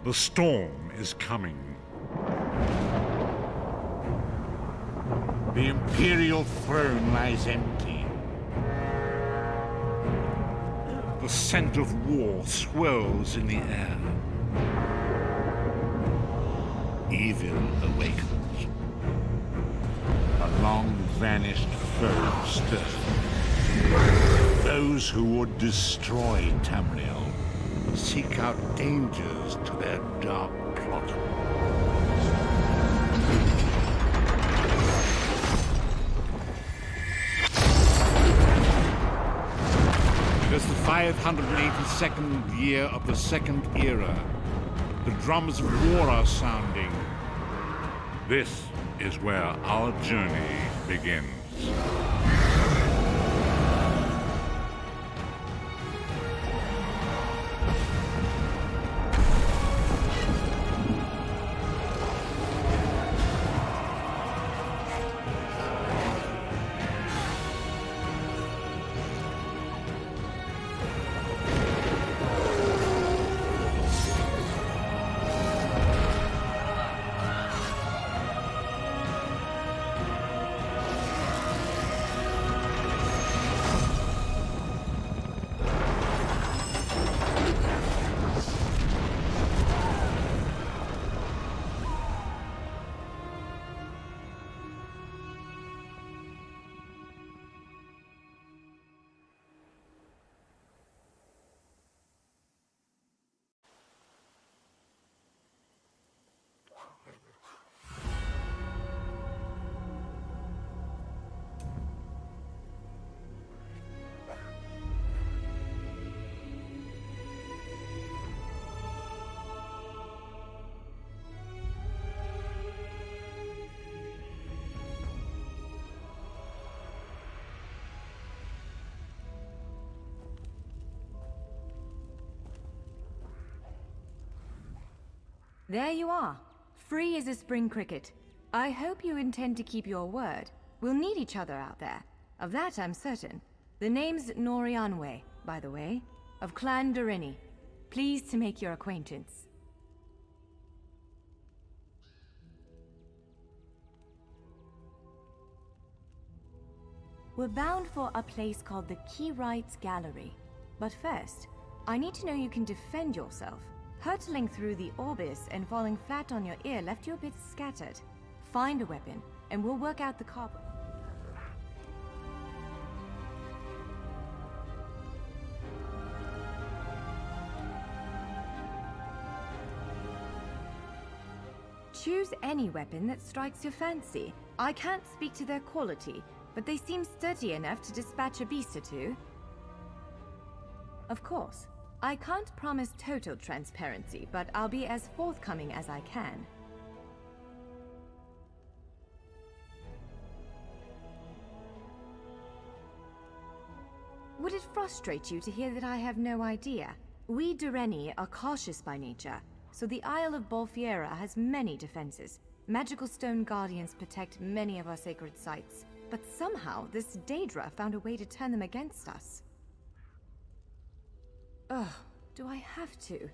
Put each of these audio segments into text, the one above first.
The storm is coming. The Imperial throne lies empty. The scent of war swirls in the air. Evil awakens. A long-vanished foe stirs. Those who would destroy Tamriel seek out dangers to their dark plot. It is the 582nd year of the Second Era. The drums of war are sounding. This is where our journey begins. There you are, free as a spring cricket. I hope you intend to keep your word. We'll need each other out there. Of that I'm certain. The name's Norianwe, by the way, of Clan Durini. Pleased to make your acquaintance. We're bound for a place called the Keyrights Gallery. But first, I need to know you can defend yourself. Hurtling through the Orbis and falling flat on your ear left you a bit scattered. Find a weapon, and we'll work out the cobble. Choose any weapon that strikes your fancy. I can't speak to their quality, but they seem sturdy enough to dispatch a beast or two. Of course, I can't promise total transparency, but I'll be as forthcoming as I can. Would it frustrate you to hear that I have no idea? We Durini are cautious by nature, so the Isle of Bolfiera has many defenses. Magical stone guardians protect many of our sacred sites, but somehow this Daedra found a way to turn them against us. Ugh, do I have to?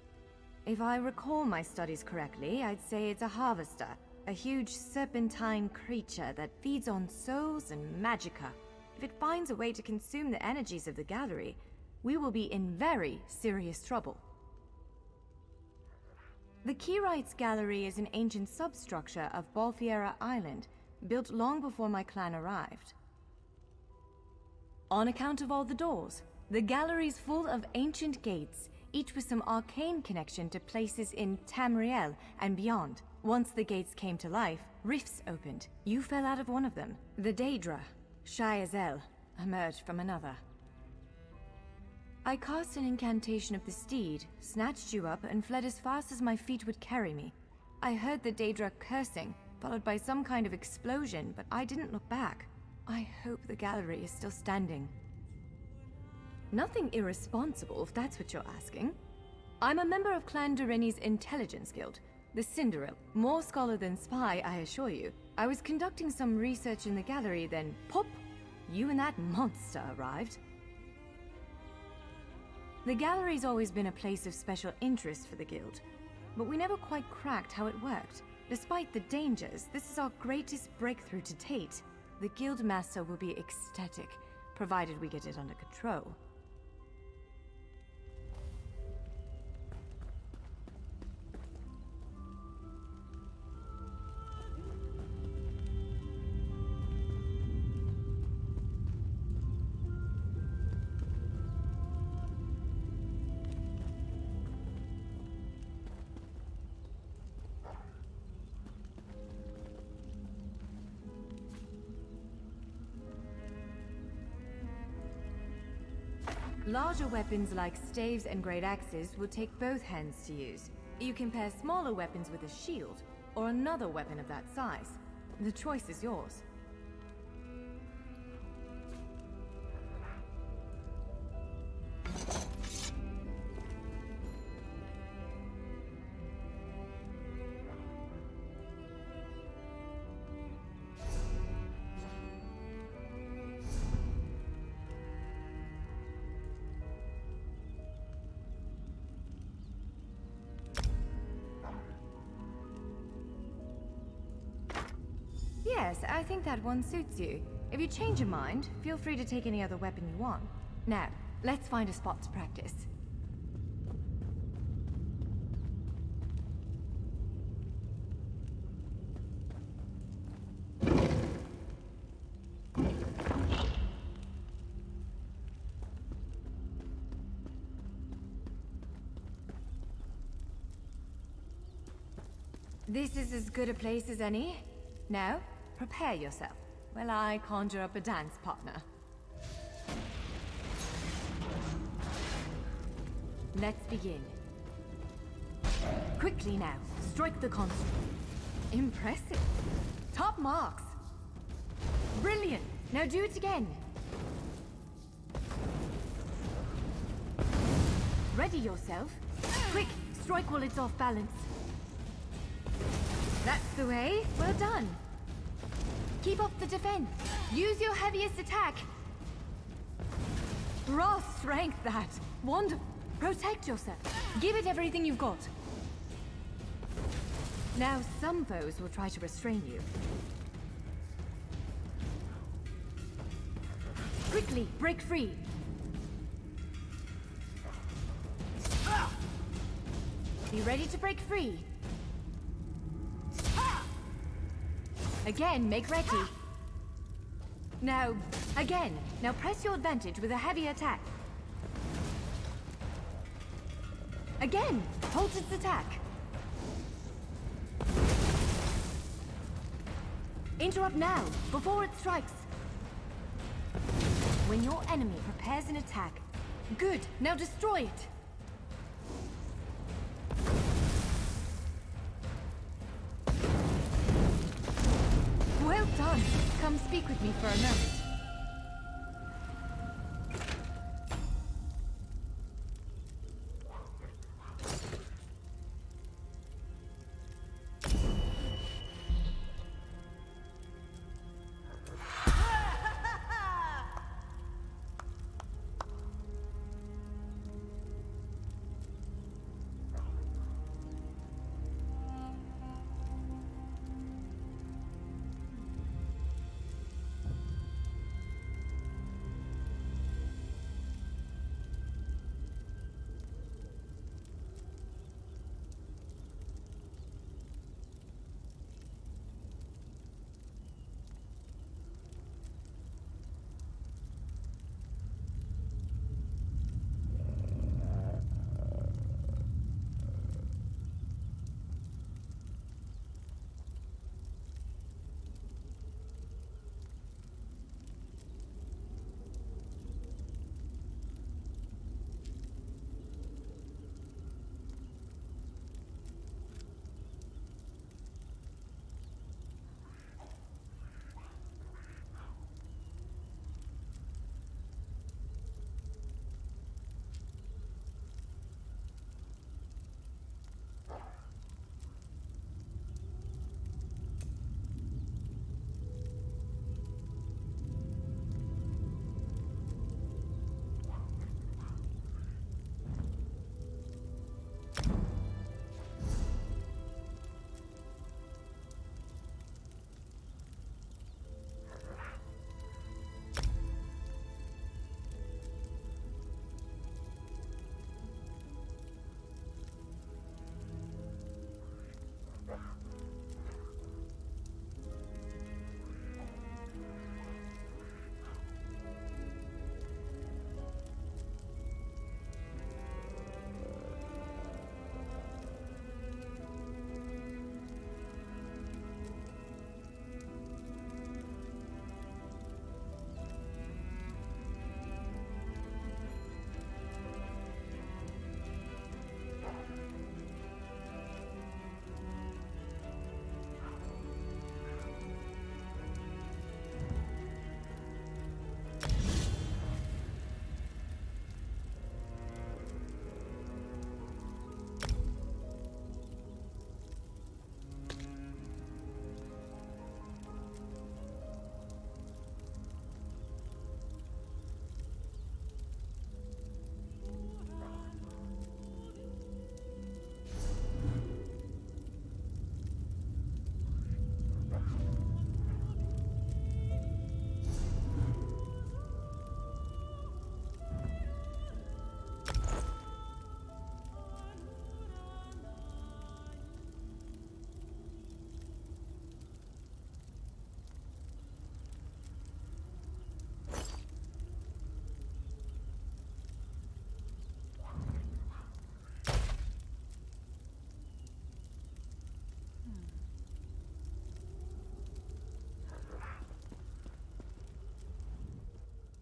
If I recall my studies correctly, I'd say it's a harvester. A huge serpentine creature that feeds on souls and magicka. If it finds a way to consume the energies of the gallery, we will be in very serious trouble. The Keyrights Gallery is an ancient substructure of Bolfiera Island, built long before my clan arrived. On account of all the doors, the gallery's full of ancient gates, each with some arcane connection to places in Tamriel and beyond. Once the gates came to life, rifts opened. You fell out of one of them. The Daedra, shy as El, emerged from another. I cast an incantation of the steed, snatched you up, and fled as fast as my feet would carry me. I heard the Daedra cursing, followed by some kind of explosion, but I didn't look back. I hope the gallery is still standing. Nothing irresponsible, if that's what you're asking. I'm a member of Clan Durini's intelligence guild, the Cinderil. More scholar than spy, I assure you. I was conducting some research in the gallery, then pop! You and that monster arrived. The gallery's always been a place of special interest for the guild. but we never quite cracked how it worked. Despite the dangers, this is our greatest breakthrough to date. The Guildmaster will be ecstatic, provided we get it under control. Larger weapons like staves and great axes will take both hands to use. You can pair smaller weapons with a shield, or another weapon of that size. The choice is yours. Yes, I think that one suits you. If you change your mind, feel free to take any other weapon you want. Now, let's find a spot to practice. This is as good a place as any. Now, prepare yourself while I conjure up a dance partner. Let's begin. Quickly now, strike the console. Impressive. Top marks. Brilliant. Now do it again. Ready yourself. Quick, strike while it's off balance. That's the way. Well done. Keep up the defense. Use your heaviest attack. Raw strength, that. Wonderful. Protect yourself. Give it everything you've got. Now, some foes will try to restrain you. Quickly, break free. Be ready to break free. Again, make ready. Now, again. Now press your advantage with a heavy attack. Again, hold its attack. Interrupt now, before it strikes. When your enemy prepares an attack. Good, now destroy it. Well done. Come speak with me for a moment.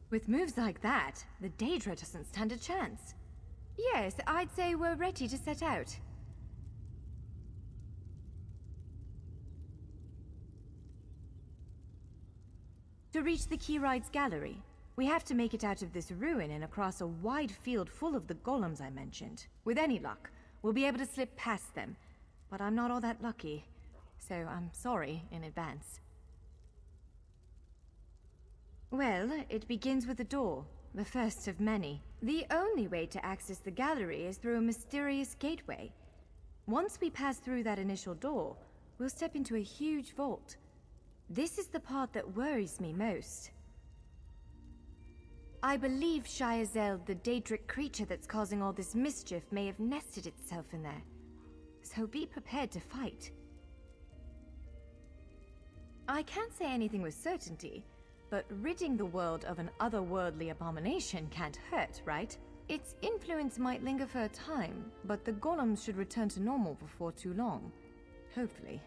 With moves like that, the Daedra doesn't stand a chance. Yes, I'd say we're ready to set out. To reach the Keyride's gallery, we have to make it out of this ruin and across a wide field full of the golems I mentioned. With any luck, we'll be able to slip past them. But I'm not all that lucky, so I'm sorry in advance. Well, it begins with a door, the first of many. The only way to access the gallery is through a mysterious gateway. Once we pass through that initial door, we'll step into a huge vault. This is the part that worries me most. I believe Shyazel, the Daedric creature that's causing all this mischief, may have nested itself in there. So be prepared to fight. I can't say anything with certainty, but ridding the world of an otherworldly abomination can't hurt, right? Its influence might linger for a time, but the golems should return to normal before too long. Hopefully.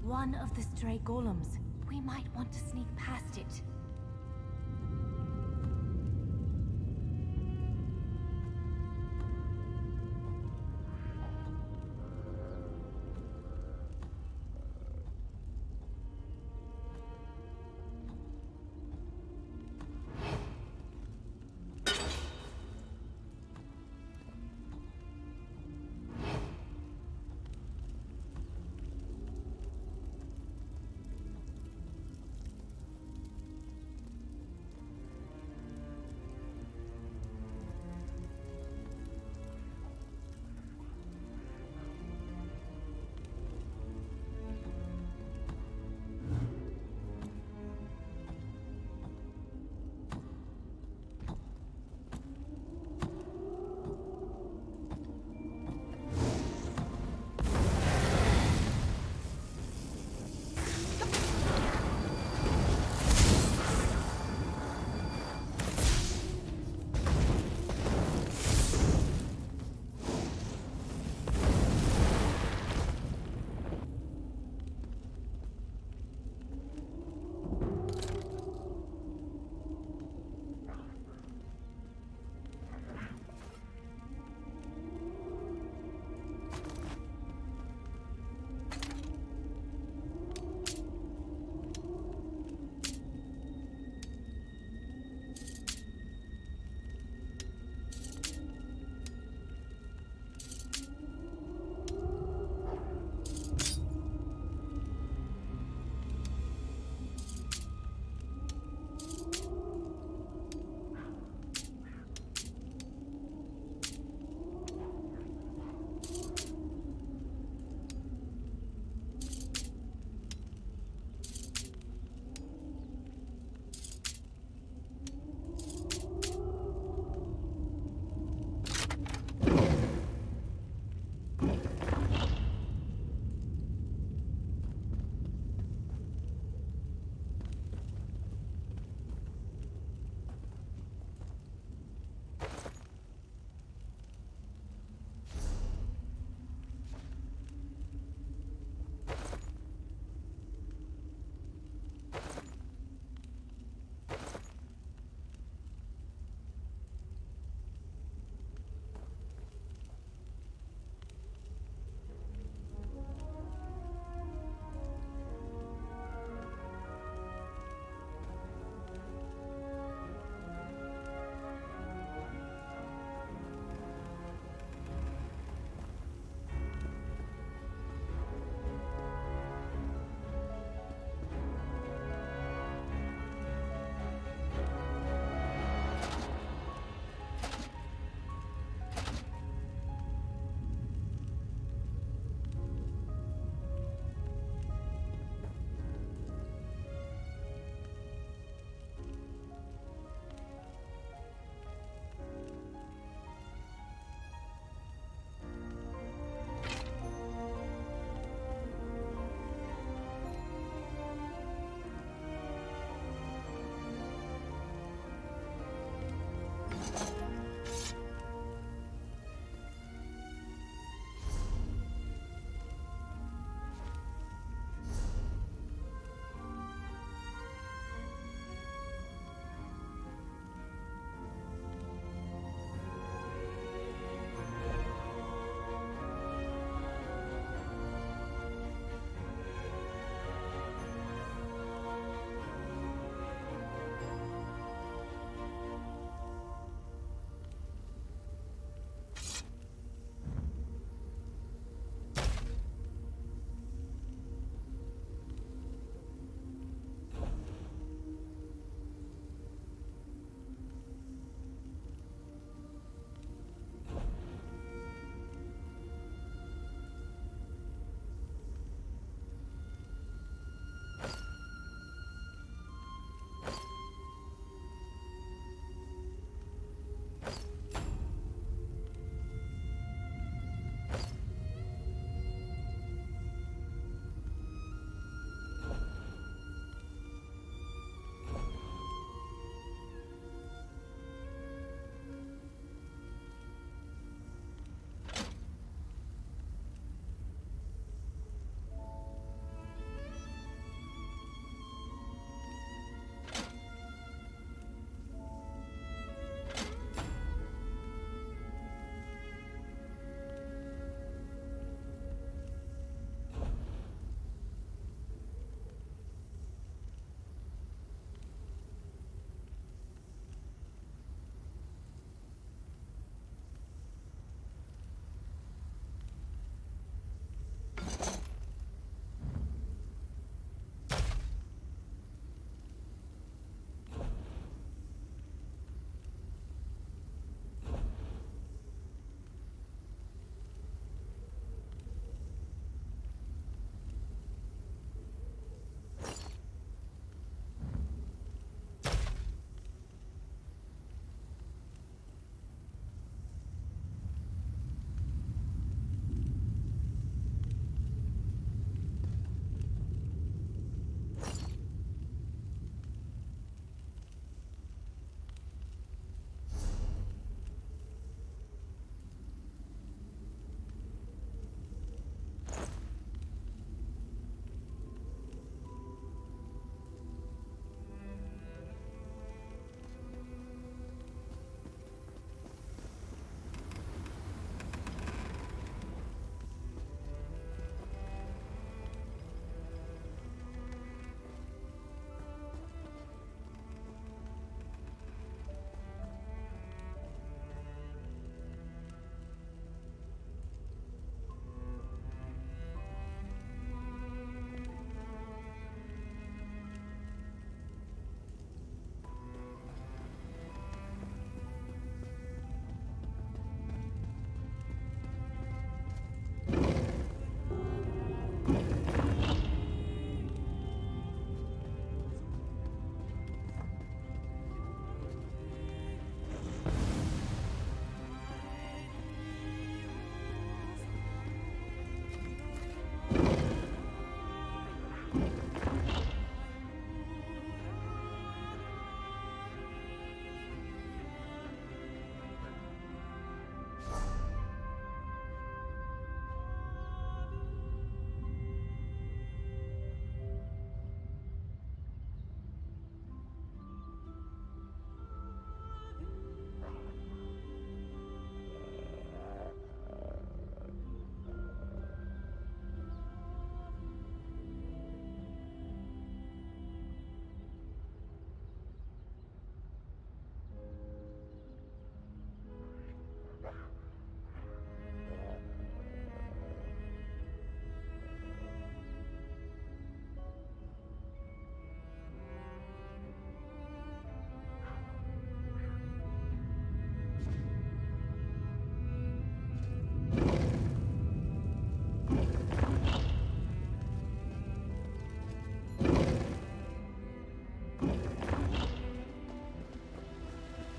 One of the stray golems. We might want to sneak past it.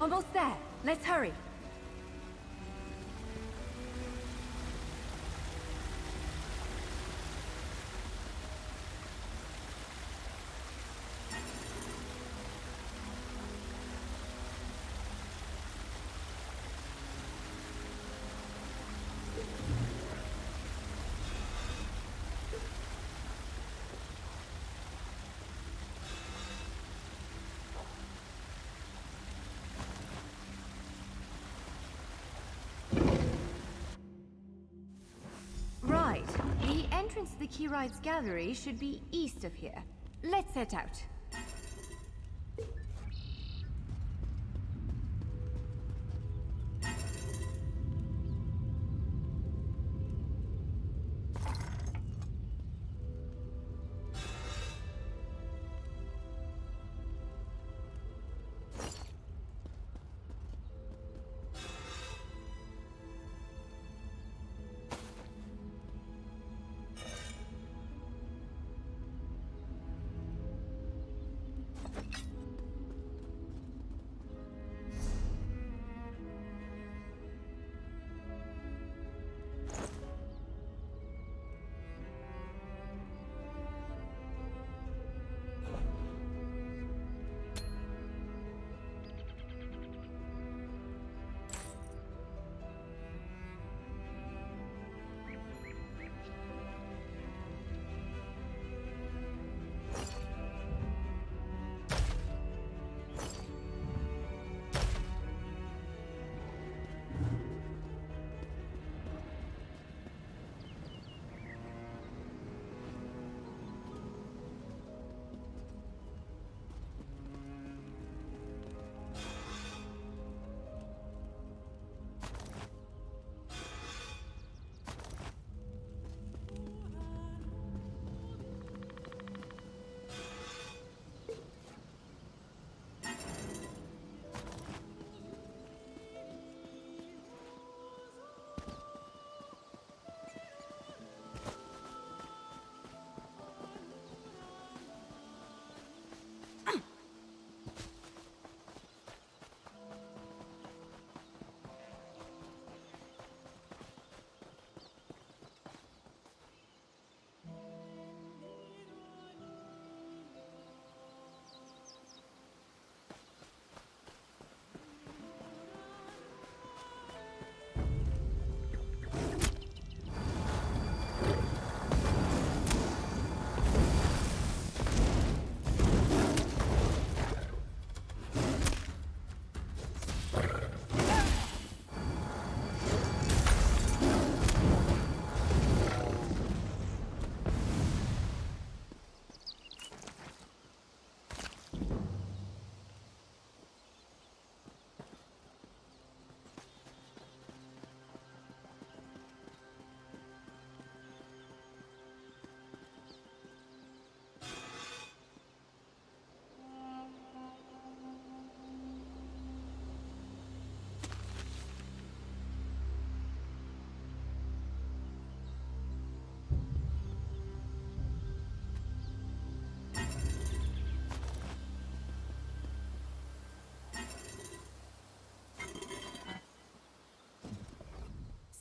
Almost there. Let's hurry. Right. The entrance to the Keyrides Gallery should be east of here. Let's set out.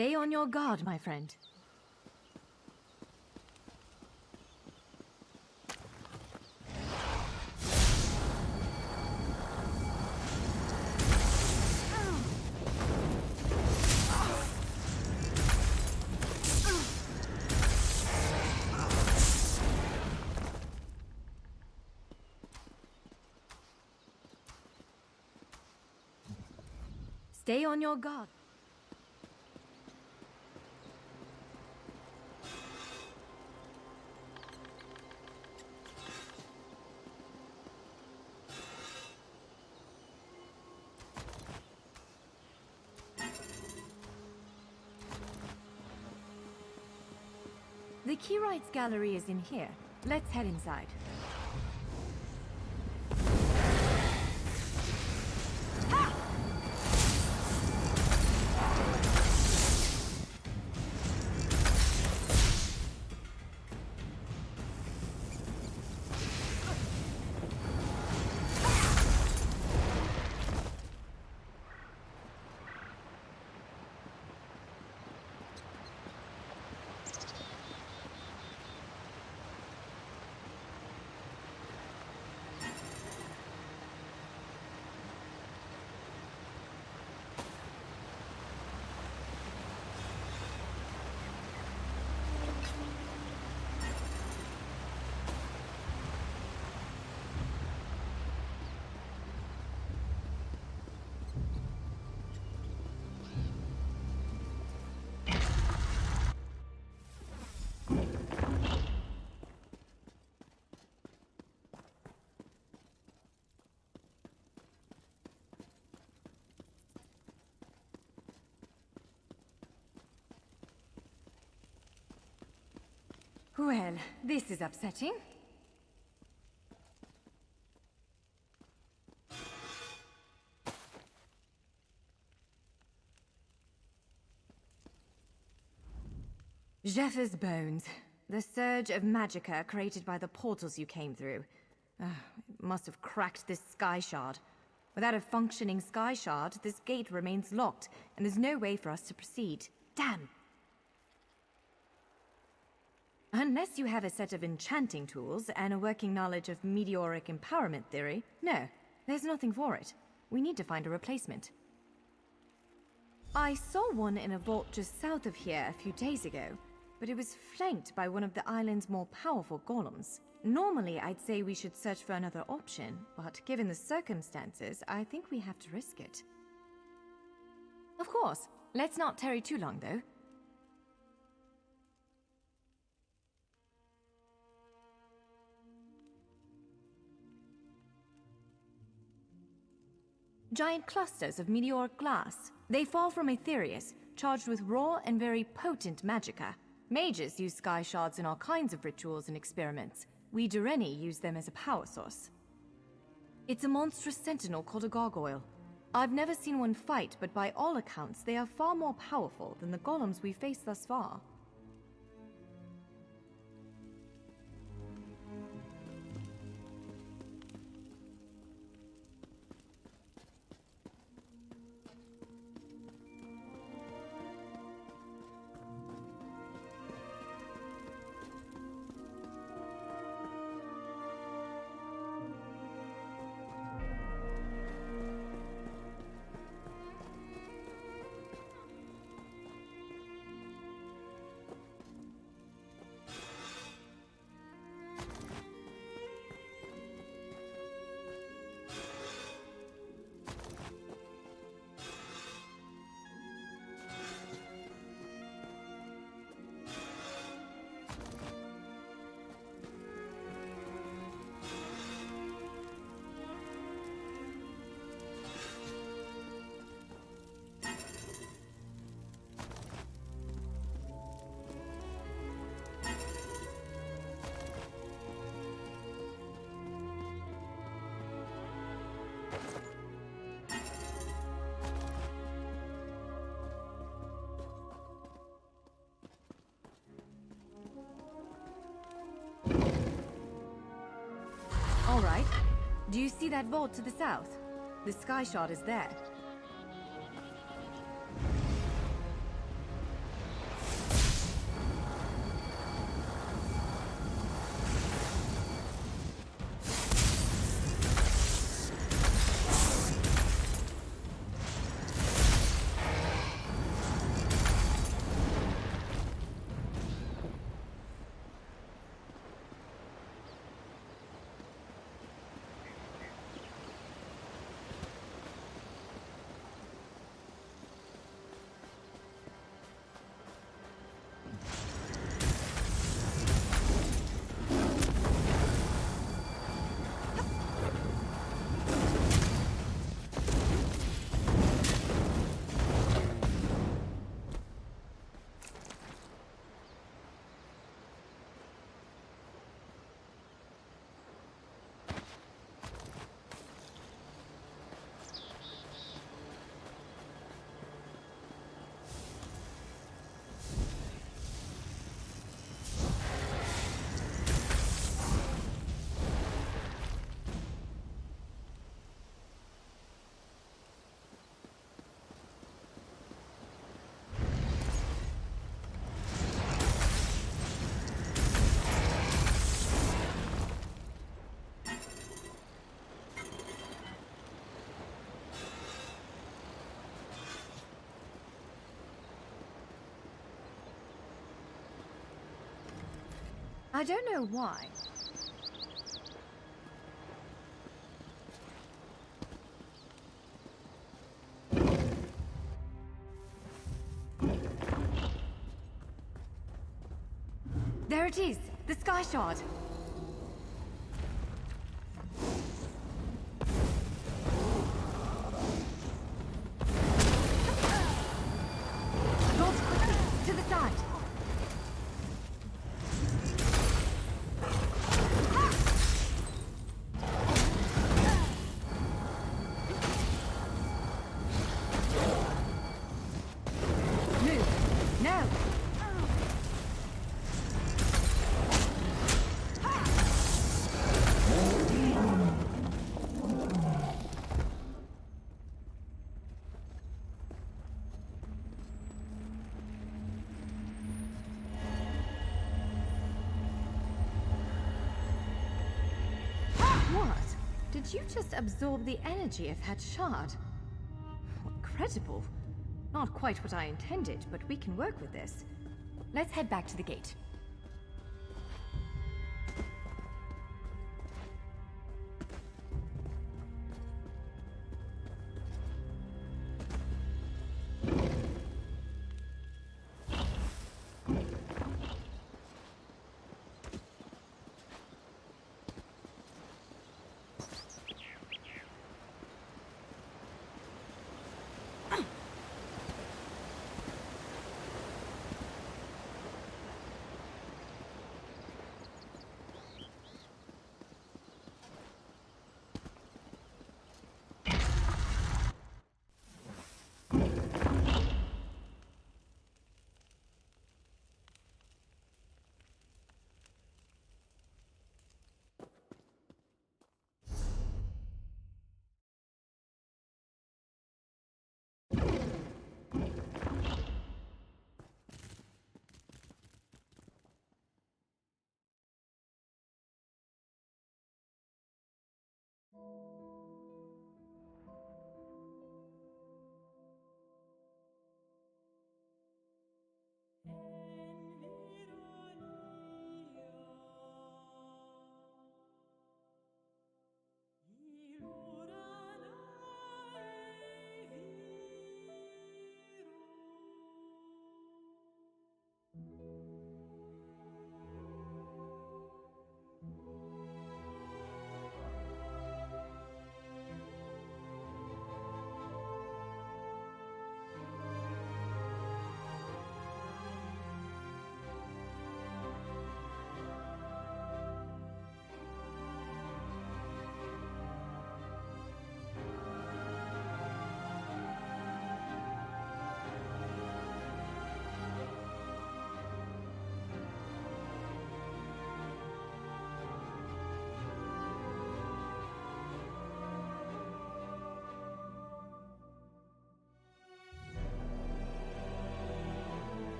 Stay on your guard, my friend. Stay on your guard. The Keyrides Gallery is in here. Let's head inside. Well, this is upsetting. Zephyrs' bones. The surge of magicka created by the portals you came through. It must have cracked this sky shard. Without a functioning sky shard, this gate remains locked, and there's no way for us to proceed. Damn! Unless you have a set of enchanting tools and a working knowledge of meteoric empowerment theory, no, there's nothing for it. We need to find a replacement. I saw one in a vault just south of here a few days ago, but it was flanked by one of the island's more powerful golems. Normally, I'd say we should search for another option, but given the circumstances, I think we have to risk it. Of course. Let's not tarry too long, though. Giant clusters of meteoric glass. They fall from Aetherius, charged with raw and very potent magicka. Mages use sky shards in all kinds of rituals and experiments. We Dureni use them as a power source. It's a monstrous sentinel called a gargoyle. I've never seen one fight, but by all accounts, they are far more powerful than the golems we've faced thus far. All right. Do you see that vault to the south? The sky shard is there. I don't know why. There it is! The Sky Shard! Launch quickly! To the side! Move! Now! What? Did you just absorb the energy of that shard? Incredible. Not quite what I intended, but we can work with this. Let's head back to the gate.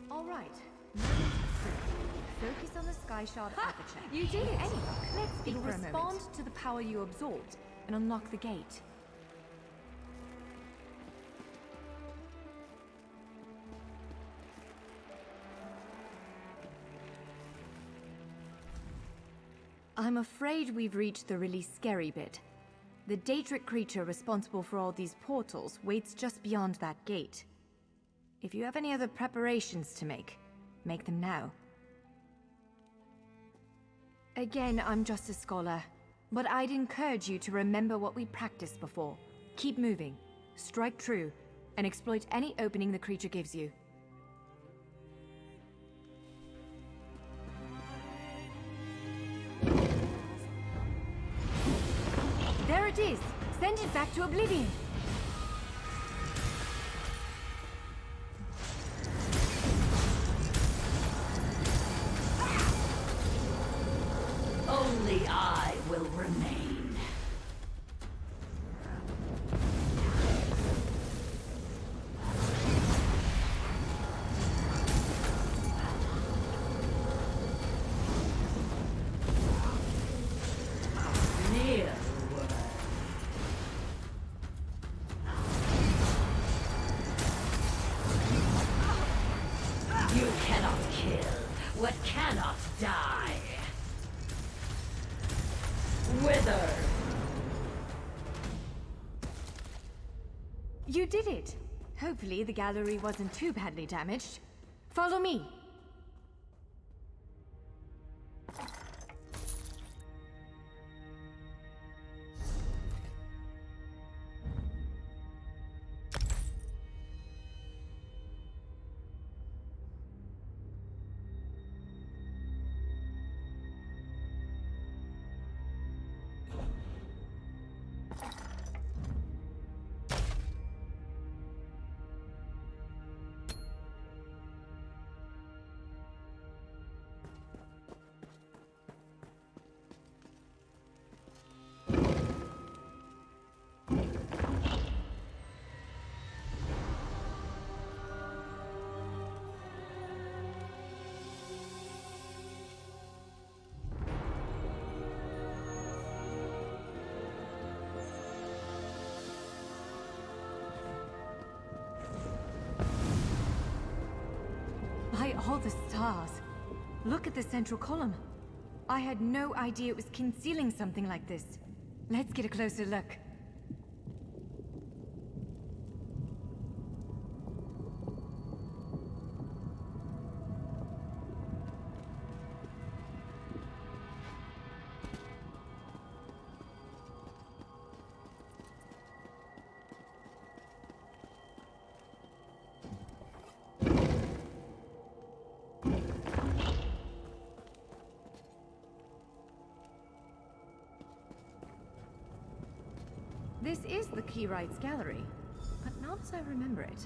All right. Focus on the Sky Shard aperture. You did it! Any luck? Let's speak for a moment. Respond to the power you absorbed and unlock the gate. I'm afraid we've reached the really scary bit. The Daedric creature responsible for all these portals waits just beyond that gate. If you have any other preparations to make them now. Again, I'm just a scholar, but I'd encourage you to remember what we practiced before. Keep moving, strike true, and exploit any opening the creature gives you. There it is! Send it back to oblivion! will remain. You cannot kill what cannot die. Wither! You did it! Hopefully the gallery wasn't too badly damaged. Follow me! By all the stars! Look at the central column. I had no idea it was concealing something like this. Let's get a closer look. This is the Keyrights Gallery, but not as I remember it.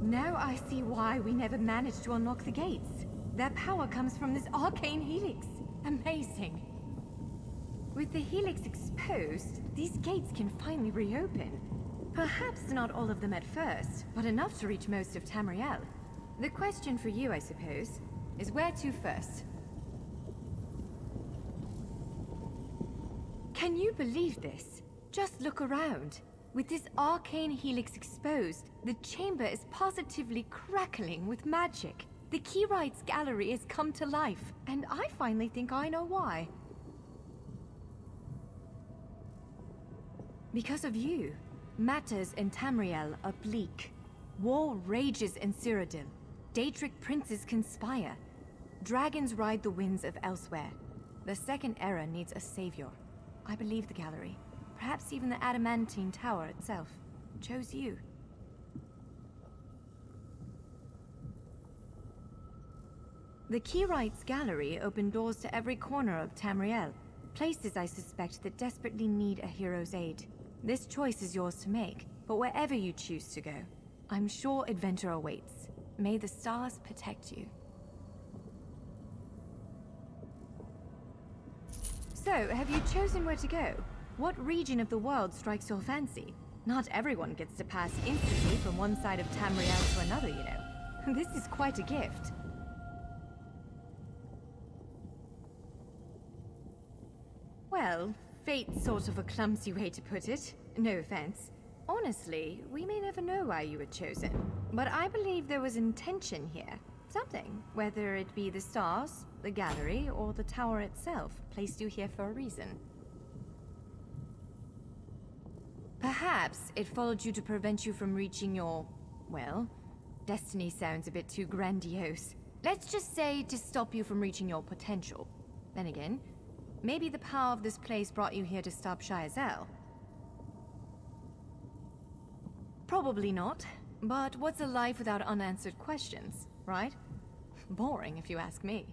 Now I see why we never managed to unlock the gates. Their power comes from this arcane helix. Amazing. With the helix exposed, these gates can finally reopen. Perhaps not all of them at first, but enough to reach most of Tamriel. The question for you, I suppose, is where to first? Can you believe this? Just look around. With this arcane helix exposed, the chamber is positively crackling with magic. The Keyrights Gallery has come to life, and I finally think I know why. Because of you, matters in Tamriel are bleak. War rages in Cyrodiil. Daedric princes conspire. Dragons ride the winds of elsewhere. The Second Era needs a savior. I believe the gallery, perhaps even the Adamantine Tower itself, chose you. The Keyrights Gallery opened doors to every corner of Tamriel, places I suspect that desperately need a hero's aid. This choice is yours to make, but wherever you choose to go, I'm sure adventure awaits. May the stars protect you. So, have you chosen where to go? What region of the world strikes your fancy? Not everyone gets to pass instantly from one side of Tamriel to another, you know. This is quite a gift. Well, fate's sort of a clumsy way to put it. No offense. Honestly, we may never know why you were chosen. But I believe there was intention here. Something, whether it be the stars, the gallery, or the tower itself, placed you here for a reason. Perhaps it followed you to prevent you from reaching your, well, destiny sounds a bit too grandiose. Let's just say to stop you from reaching your potential. Then again, maybe the power of this place brought you here to stop Shayazel. Probably not, but what's a life without unanswered questions, right? Boring, if you ask me.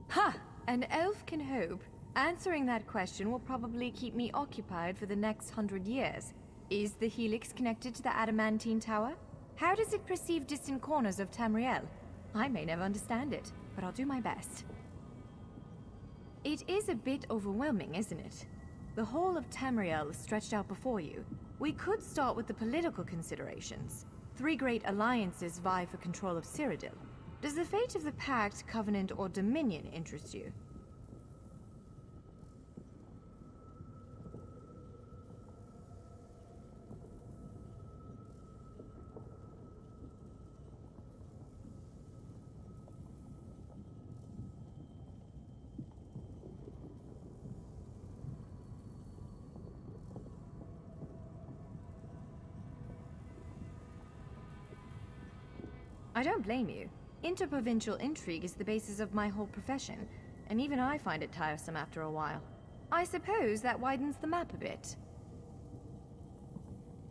Ha! An elf can hope. Answering that question will probably keep me occupied for the next 100 years. Is the Helix connected to the Adamantine Tower? How does it perceive distant corners of Tamriel? I may never understand it, but I'll do my best. It is a bit overwhelming, isn't it? The whole of Tamriel is stretched out before you. We could start with the political considerations. 3 great alliances vie for control of Cyrodiil. Does the fate of the Pact, Covenant, or Dominion interest you? I don't blame you. Interprovincial intrigue is the basis of my whole profession, and even I find it tiresome after a while. I suppose that widens the map a bit.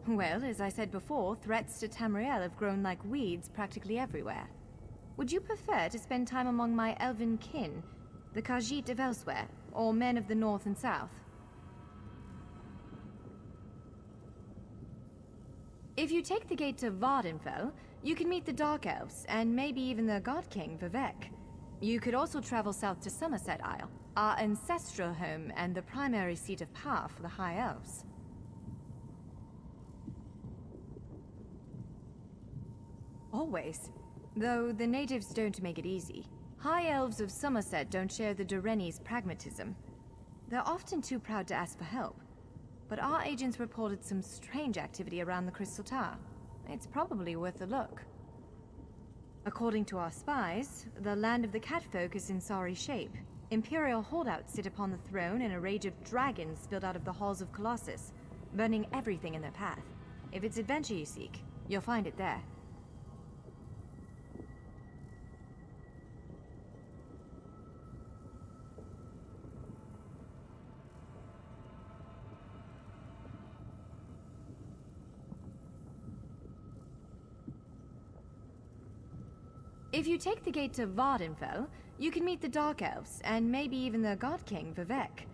Well, as I said before, threats to Tamriel have grown like weeds practically everywhere. Would you prefer to spend time among my elven kin, the Khajiit of elsewhere, or men of the north and south? If you take the gate to Vardenfell, you can meet the Dark Elves, and maybe even the God King, Vivec. You could also travel south to Somerset Isle, our ancestral home and the primary seat of power for the High Elves. Always. Though the natives don't make it easy. High Elves of Somerset don't share the Durrani's pragmatism. They're often too proud to ask for help. But our agents reported some strange activity around the Crystal Tower. It's probably worth a look. According to our spies, the land of the catfolk is in sorry shape. Imperial holdouts sit upon the throne and a rage of dragons spilled out of the halls of Colossus, burning everything in their path. If it's adventure you seek, you'll find it there. If you take the gate to Vardenfell, you can meet the Dark Elves, and maybe even the God King, Vivec.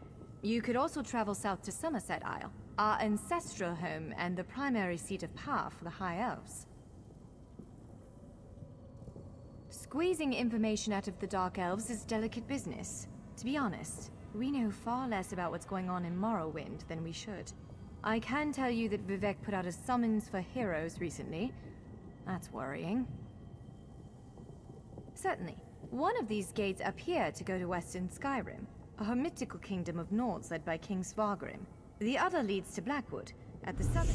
You could also travel south to Somerset Isle, our ancestral home and the primary seat of power for the High Elves. Squeezing information out of the Dark Elves is delicate business. To be honest, we know far less about what's going on in Morrowind than we should. I can tell you that Vivec put out a summons for heroes recently. That's worrying. Certainly. One of these gates appear to go to Western Skyrim, a hermitical kingdom of Nords led by King Svargrim. The other leads to Blackwood, at the southern...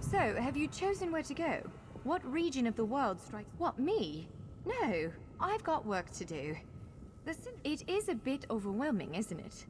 So, have you chosen where to go? What region of the world strikes... What, me? No, I've got work to do. It is a bit overwhelming, isn't it?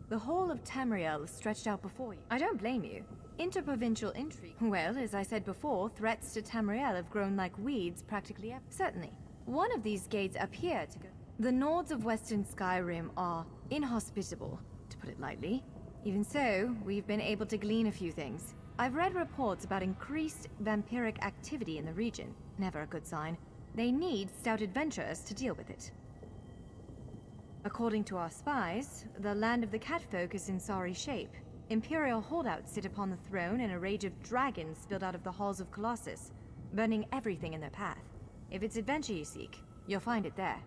The whole of Tamriel is stretched out before you. I don't blame you. Interprovincial intrigue... Well, as I said before, threats to Tamriel have grown like weeds practically everywhere. Certainly. One of these gates appear to go... The Nords of Western Skyrim are inhospitable, to put it lightly. Even so, we've been able to glean a few things. I've read reports about increased vampiric activity in the region. Never a good sign. They need stout adventurers to deal with it. According to our spies, the land of the catfolk is in sorry shape. Imperial holdouts sit upon the throne and a rage of dragons spilled out of the halls of Colossus, burning everything in their path. If it's adventure you seek, you'll find it there.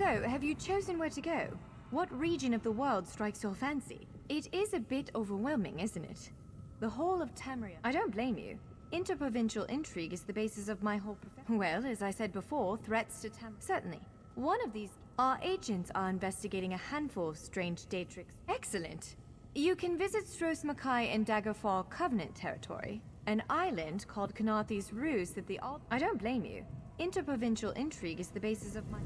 So, have you chosen where to go? What region of the world strikes your fancy? It is a bit overwhelming, isn't it? The whole of Tamriel. I don't blame you. Interprovincial intrigue is the basis of my whole profession. Well, as I said before, threats to Tamriel. Certainly. One of these... Our agents are investigating a handful of strange Daetrix. Excellent. You can visit Stros Makai in Daggerfall Covenant territory, an island called Kanathis Ruse that the I don't blame you. Interprovincial intrigue is the basis of my...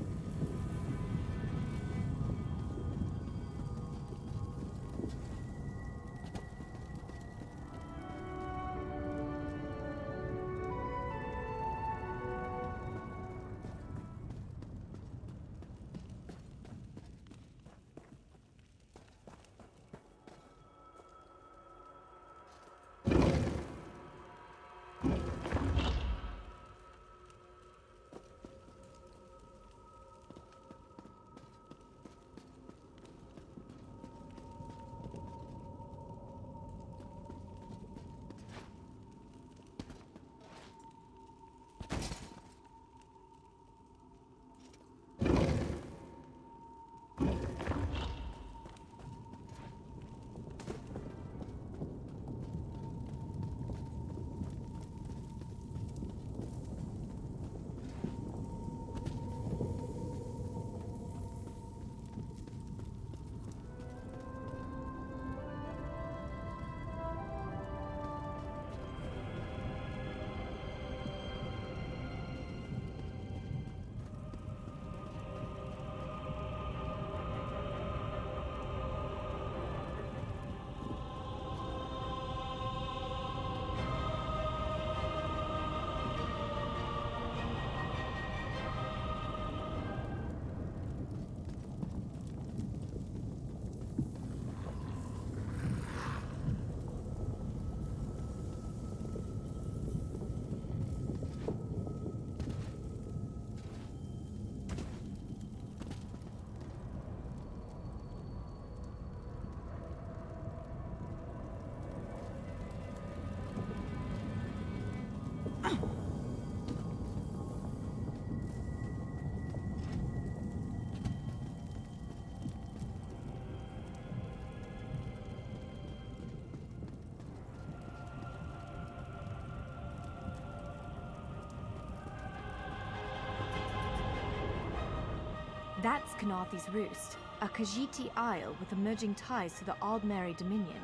That's Kanathis Roost, a Khajiiti isle with emerging ties to the Aldmeri Dominion.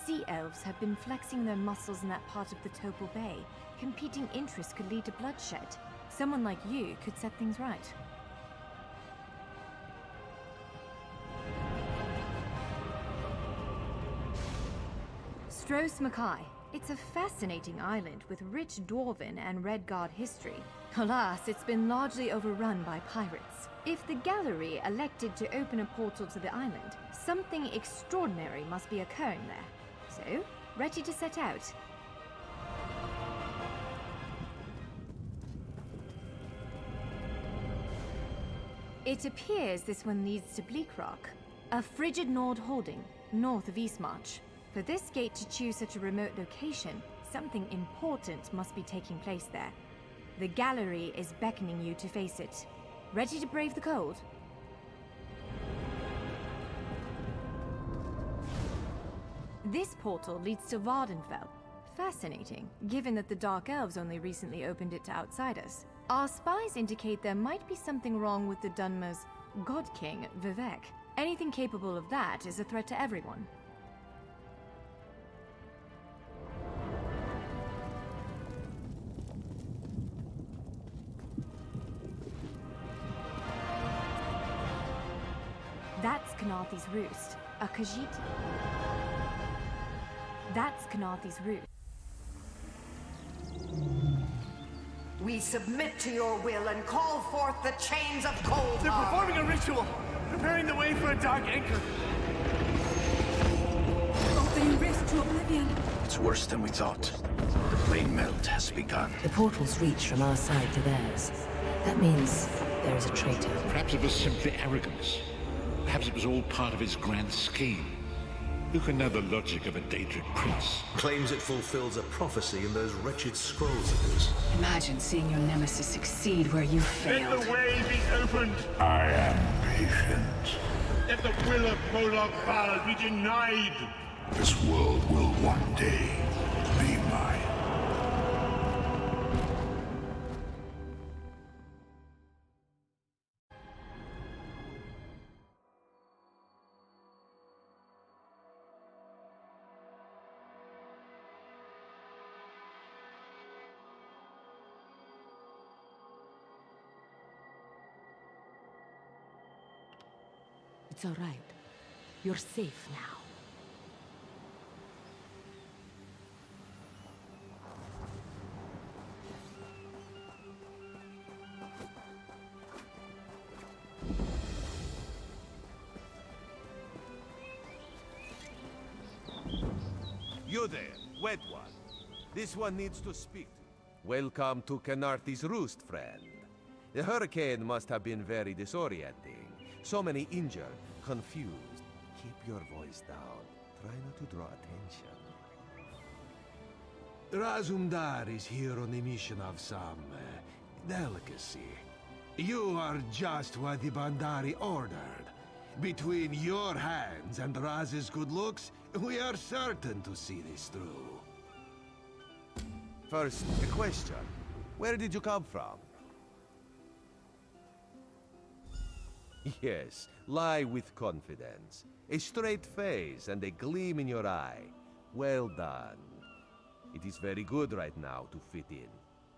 Sea elves have been flexing their muscles in that part of the Topal Bay. Competing interests could lead to bloodshed. Someone like you could set things right. Stros Makai. It's a fascinating island with rich Dwarven and Redguard history. Alas, it's been largely overrun by pirates. If the Gallery elected to open a portal to the island, something extraordinary must be occurring there. So, ready to set out. It appears this one leads to Bleakrock, a frigid Nord holding, north of Eastmarch. For this gate to choose such a remote location, something important must be taking place there. The Gallery is beckoning you to face it. Ready to brave the cold? This portal leads to Vardenfell. Fascinating, given that the Dark Elves only recently opened it to outsiders. Our spies indicate there might be something wrong with the Dunmer's God King, Vivek. Anything capable of that is a threat to everyone. That's Kanathis Roost, a Khajiiti. That's Kanathis Roost. We submit to your will and call forth the chains of cold. They're performing a ritual, preparing the way for a dark anchor. Opening rift to oblivion. It's worse than we thought. The plane melt has begun. The portals reach from our side to theirs. That means there is a traitor. Perhaps it was simply arrogance. Perhaps it was all part of his grand scheme. You can know the logic of a Daedric prince. Claims it fulfills a prophecy in those wretched scrolls of his. Imagine seeing your nemesis succeed where you Let failed. the way be opened! I am patient. Let the will of Molag Bal be denied! This world will one day be mine. It's all right. You're safe now. You there, wet one. This one needs to speak. Welcome to Canarthi's Roost, friend. The hurricane must have been very disorienting. So many injured, confused. Keep your voice down. Try not to draw attention. Razumdar is here on a mission of some delicacy. You are just what the Bandari ordered. Between your hands and Raz's good looks, we are certain to see this through. First, a question. Where did you come from? Yes, lie with confidence. A straight face and a gleam in your eye. Well done. It is very good right now to fit in.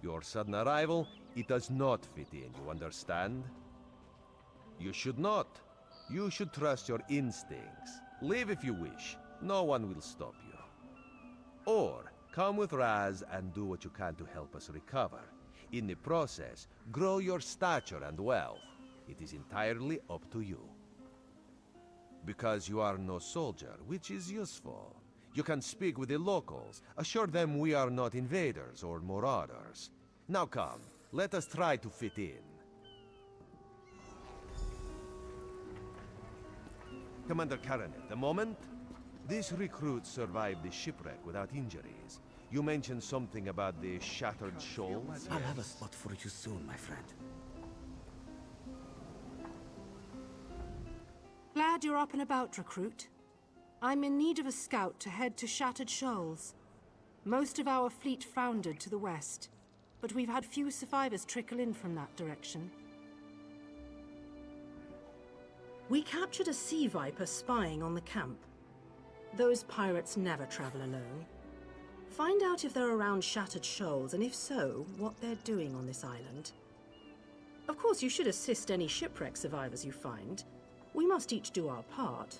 Your sudden arrival, it does not fit in, you understand? You should not. You should trust your instincts. Leave if you wish. No one will stop you. Or, come with Raz and do what you can to help us recover. In the process, grow your stature and wealth. It is entirely up to you. Because you are no soldier, which is useful. You can speak with the locals, assure them we are not invaders or marauders. Now come, let us try to fit in. Commander Karanet, a moment? This recruit survived the shipwreck without injuries. You mentioned something about the Shattered Shoals? I'll have a spot for you soon, my friend. Glad you're up and about, recruit. I'm in need of a scout to head to Shattered Shoals. Most of our fleet foundered to the west, but we've had few survivors trickle in from that direction. We captured a sea viper spying on the camp. Those pirates never travel alone. Find out if they're around Shattered Shoals, and if so, what they're doing on this island. Of course, you should assist any shipwreck survivors you find. We must each do our part.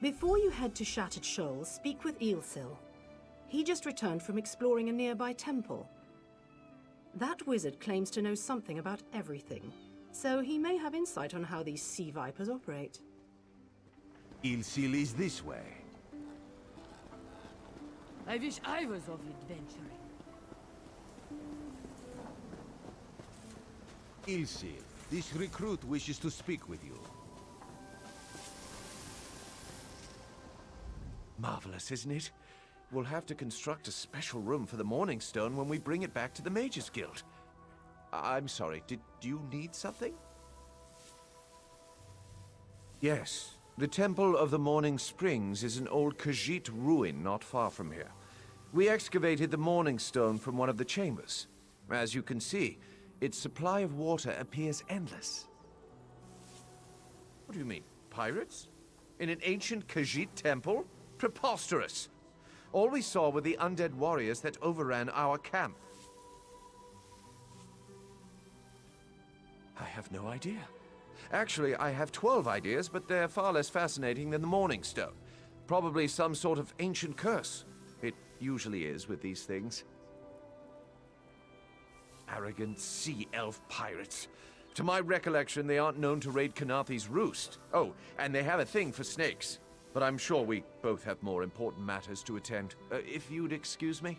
Before you head to Shattered Shoals, speak with Eelsil. He just returned from exploring a nearby temple. That wizard claims to know something about everything, so he may have insight on how these sea vipers operate. Eelsil is this way. I wish I was of adventuring. Eelsil, this recruit wishes to speak with you. Marvelous, isn't it? We'll have to construct a special room for the Morning Stone when we bring it back to the Mages Guild. I'm sorry, did you need something? Yes. The Temple of the Morning Springs is an old Khajiit ruin not far from here. We excavated the Morning Stone from one of the chambers. As you can see, its supply of water appears endless. What do you mean, pirates? In an ancient Khajiit temple? Preposterous! All we saw were the undead warriors that overran our camp. I have no idea. Actually, I have 12 ideas, but they're far less fascinating than the Morning Stone. Probably some sort of ancient curse. It usually is with these things. Arrogant sea elf pirates. To my recollection, they aren't known to raid Canarthi's Roost. Oh, and they have a thing for snakes. But I'm sure we both have more important matters to attend. If you'd excuse me?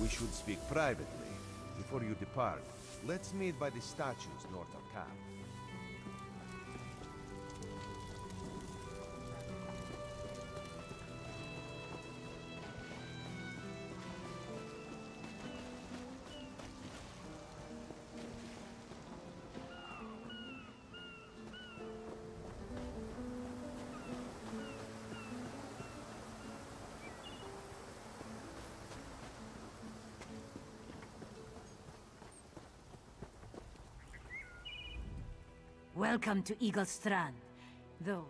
We should speak privately. Before you depart, let's meet by the statues north of camp. Welcome to Eagle Strand. Though...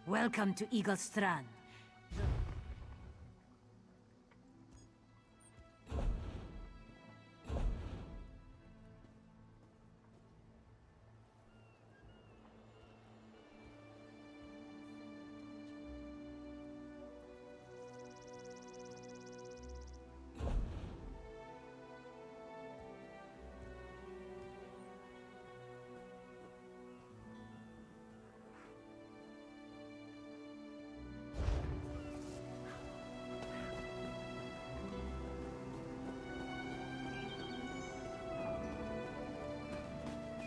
Welcome to Eagle Strand.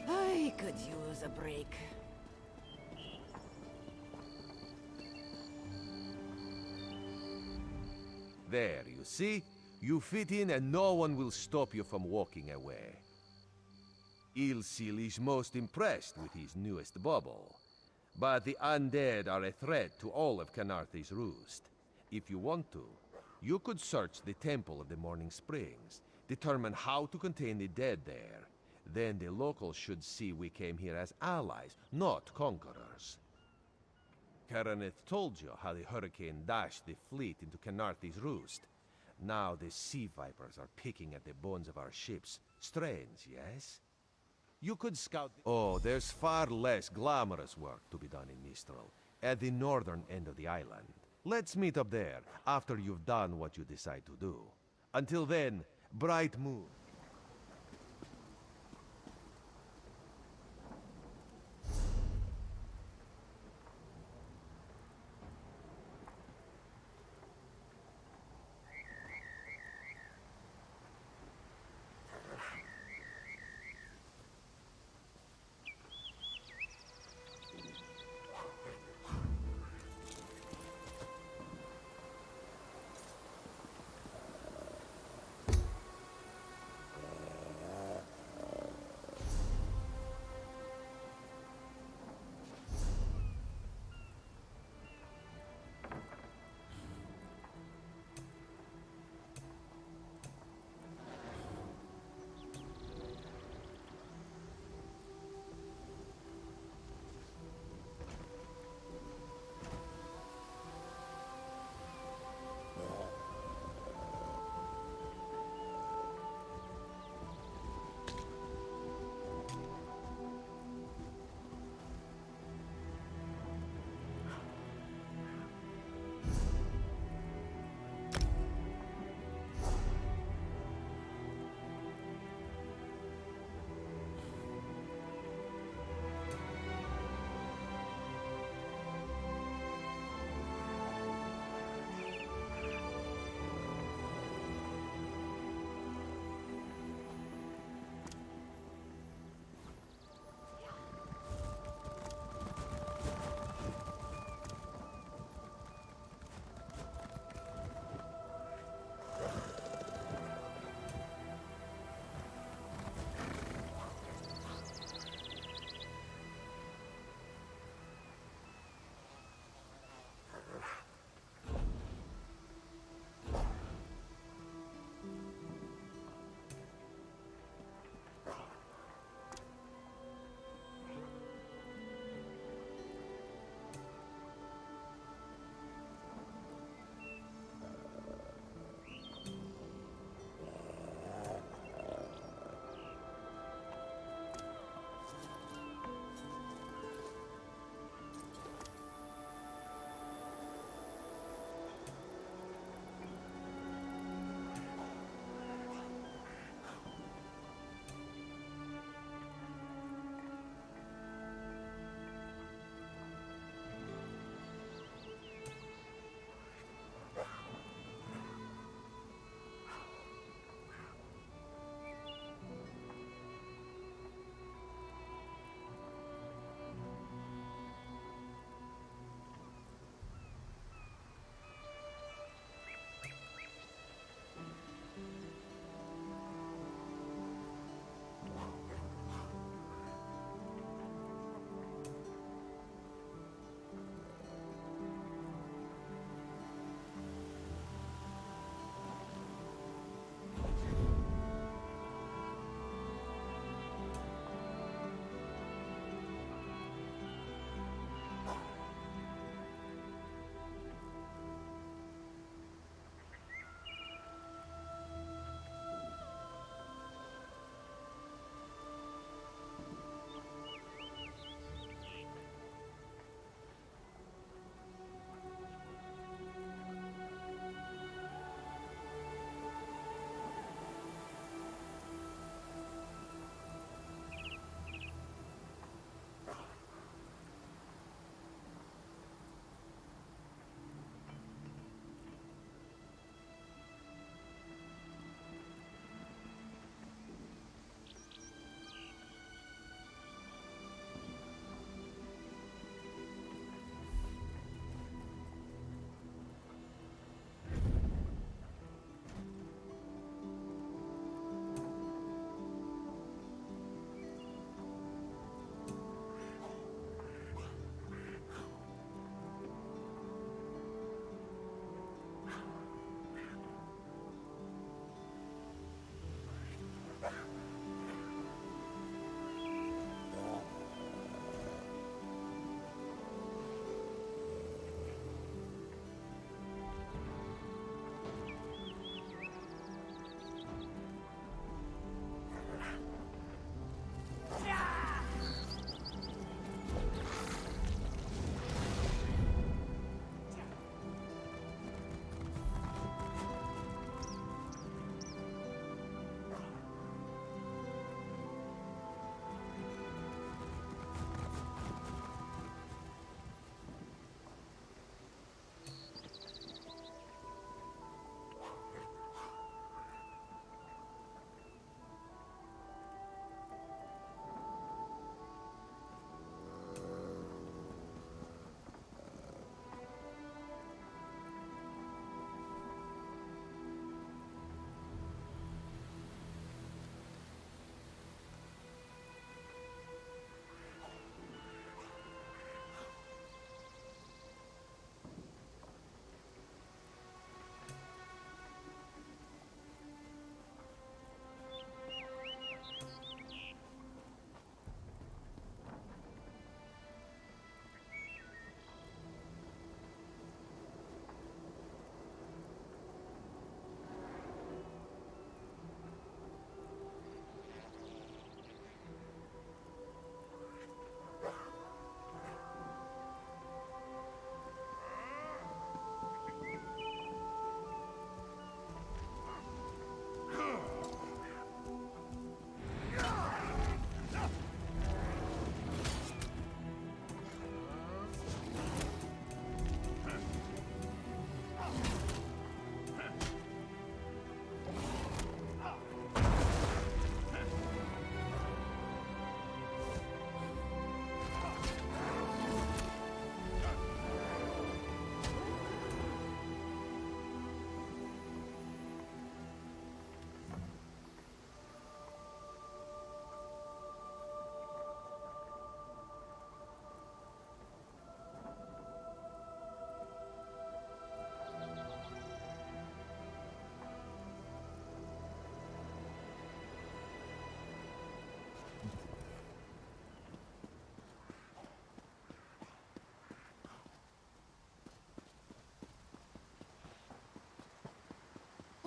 I could use a break. There, you see? You fit in and no one will stop you from walking away. Ilsil is most impressed with his newest bauble. But the undead are a threat to all of Khenarthi's Roost. If you want to, you could search the Temple of the Morning Springs, determine how to contain the dead there. Then the locals should see we came here as allies, not conquerors. Karaneth told you how the hurricane dashed the fleet into Khenarthi's Roost. Now the sea vipers are picking at the bones of our ships. Strange, yes? You could scout... Oh, there's far less glamorous work to be done in Mistral, at the northern end of the island. Let's meet up there, after you've done what you decide to do. Until then, bright moon.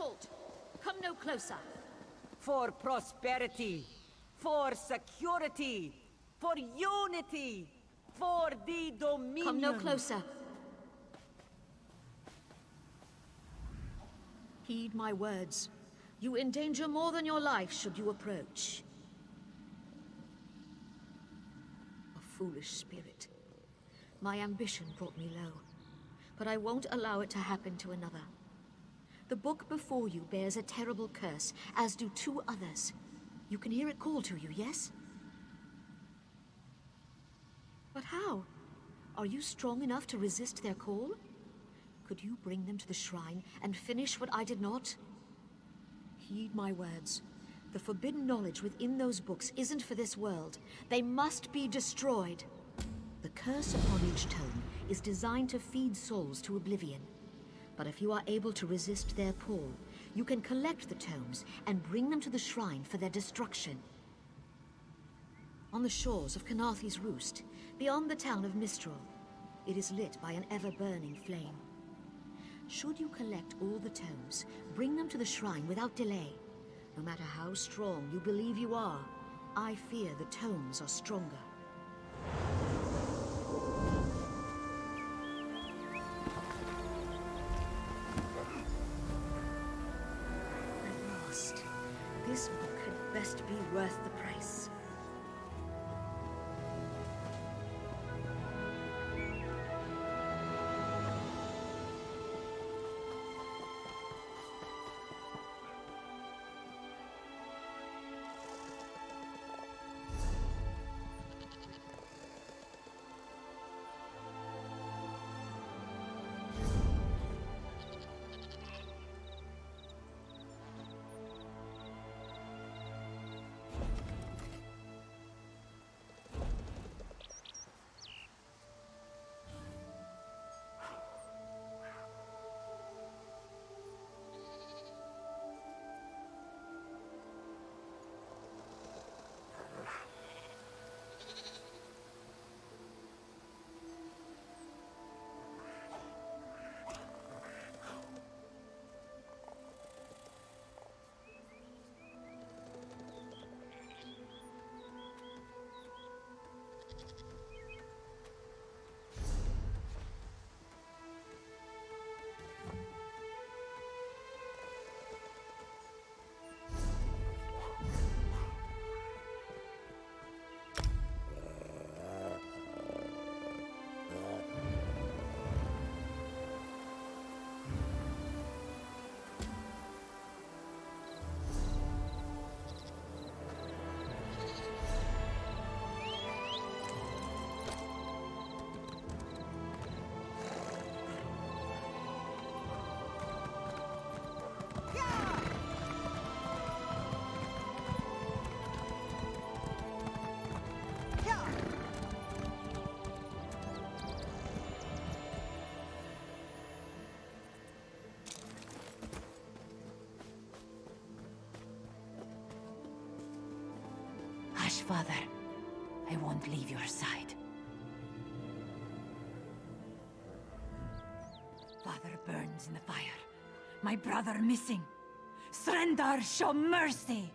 Halt! Come no closer! For prosperity, for security, for unity, for the dominion. Come no closer. Heed my words. You endanger more than your life should you approach. A foolish spirit. My ambition brought me low, but I won't allow it to happen to another. The book before you bears a terrible curse, as do 2 others. You can hear it call to you, yes? But how? Are you strong enough to resist their call? Could you bring them to the shrine and finish what I did not? Heed my words. The forbidden knowledge within those books isn't for this world. They must be destroyed. The curse upon each tome is designed to feed souls to oblivion. But if you are able to resist their pull, you can collect the tomes and bring them to the shrine for their destruction. On the shores of Kanathe's Roost, beyond the town of Mistral, it is lit by an ever-burning flame. Should you collect all the tomes, bring them to the shrine without delay. No matter how strong you believe you are, I fear the tomes are stronger. At last, this book had best be worth the price. Hush, Father. I won't leave your side. Father burns in the fire. My brother missing. Srendar, show mercy!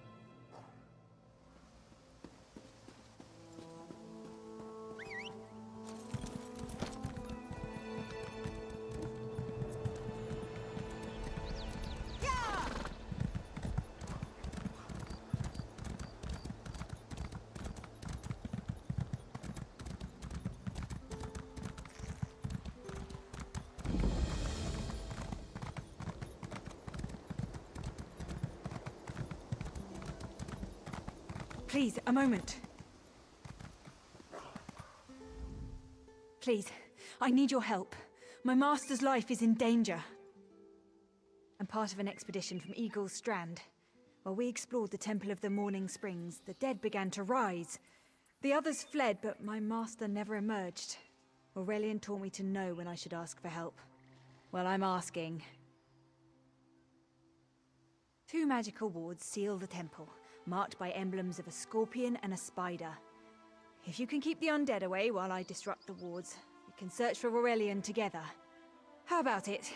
Please, a moment. Please, I need your help. My master's life is in danger. I'm part of an expedition from Eagle's Strand. While we explored the Temple of the Morning Springs, the dead began to rise. The others fled, but my master never emerged. Aurelian taught me to know when I should ask for help. Well, I'm asking. 2 magical wards seal the temple, marked by emblems of a scorpion and a spider. If you can keep the undead away while I disrupt the wards, we can search for Aurelian together. How about it?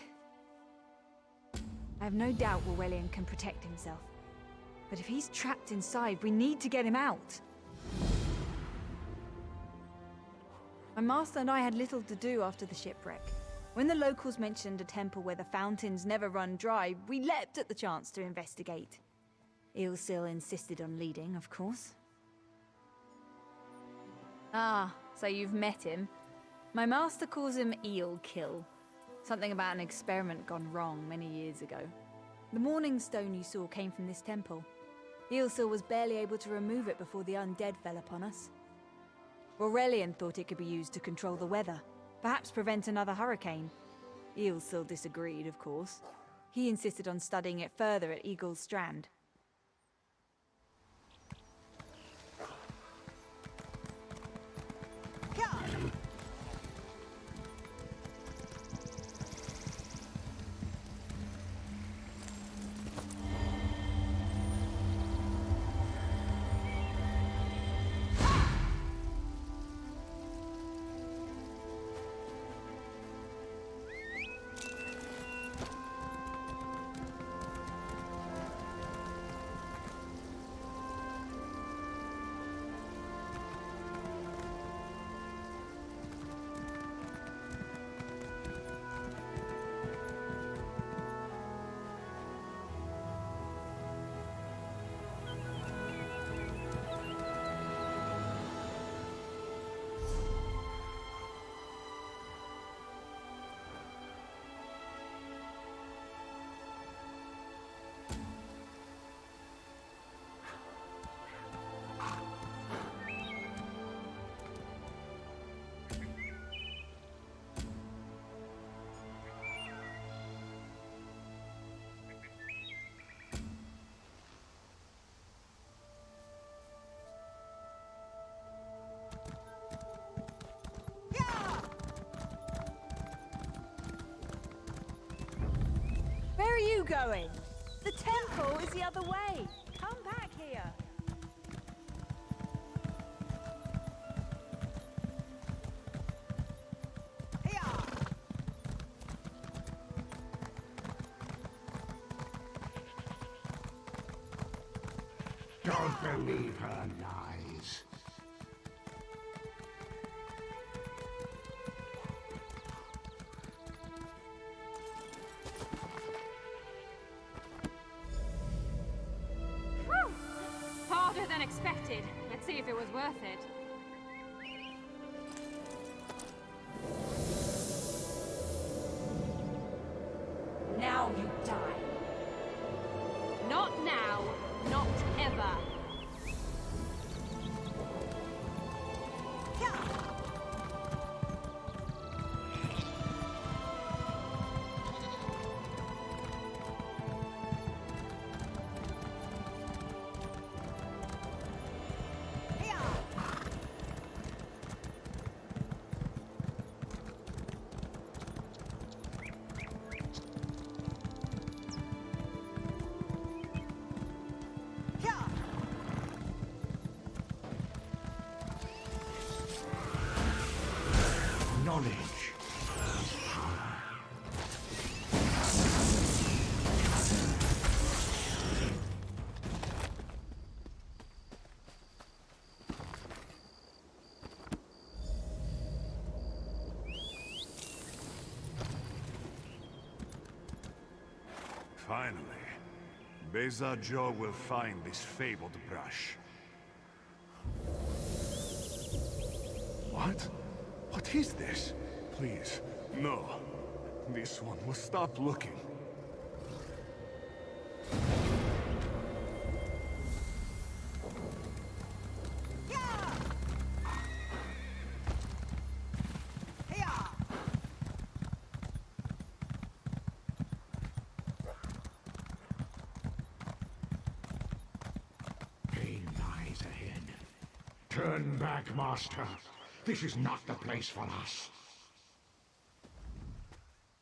I have no doubt Aurelian can protect himself. But if he's trapped inside, we need to get him out. My master and I had little to do after the shipwreck. When the locals mentioned a temple where the fountains never run dry, we leapt at the chance to investigate. Ilsil insisted on leading, of course. Ah, so you've met him. My master calls him Eelkill. Something about an experiment gone wrong many years ago. The Morning Stone you saw came from this temple. Ilsil was barely able to remove it before the undead fell upon us. Aurelian thought it could be used to control the weather, perhaps prevent another hurricane. Ilsil disagreed, of course. He insisted on studying it further at Eagle's Strand. Where are you going? The temple is the other way. Come back here. Don't believe her lies. Harder than expected. Let's see if it was worth it. Now you die. Not now, not ever. Knowledge. Finally, Beza Joe will find this fabled brush. What? What is this? Please, no. This one will stop looking. Pain lies ahead. Turn back, Master. This is not the place for us.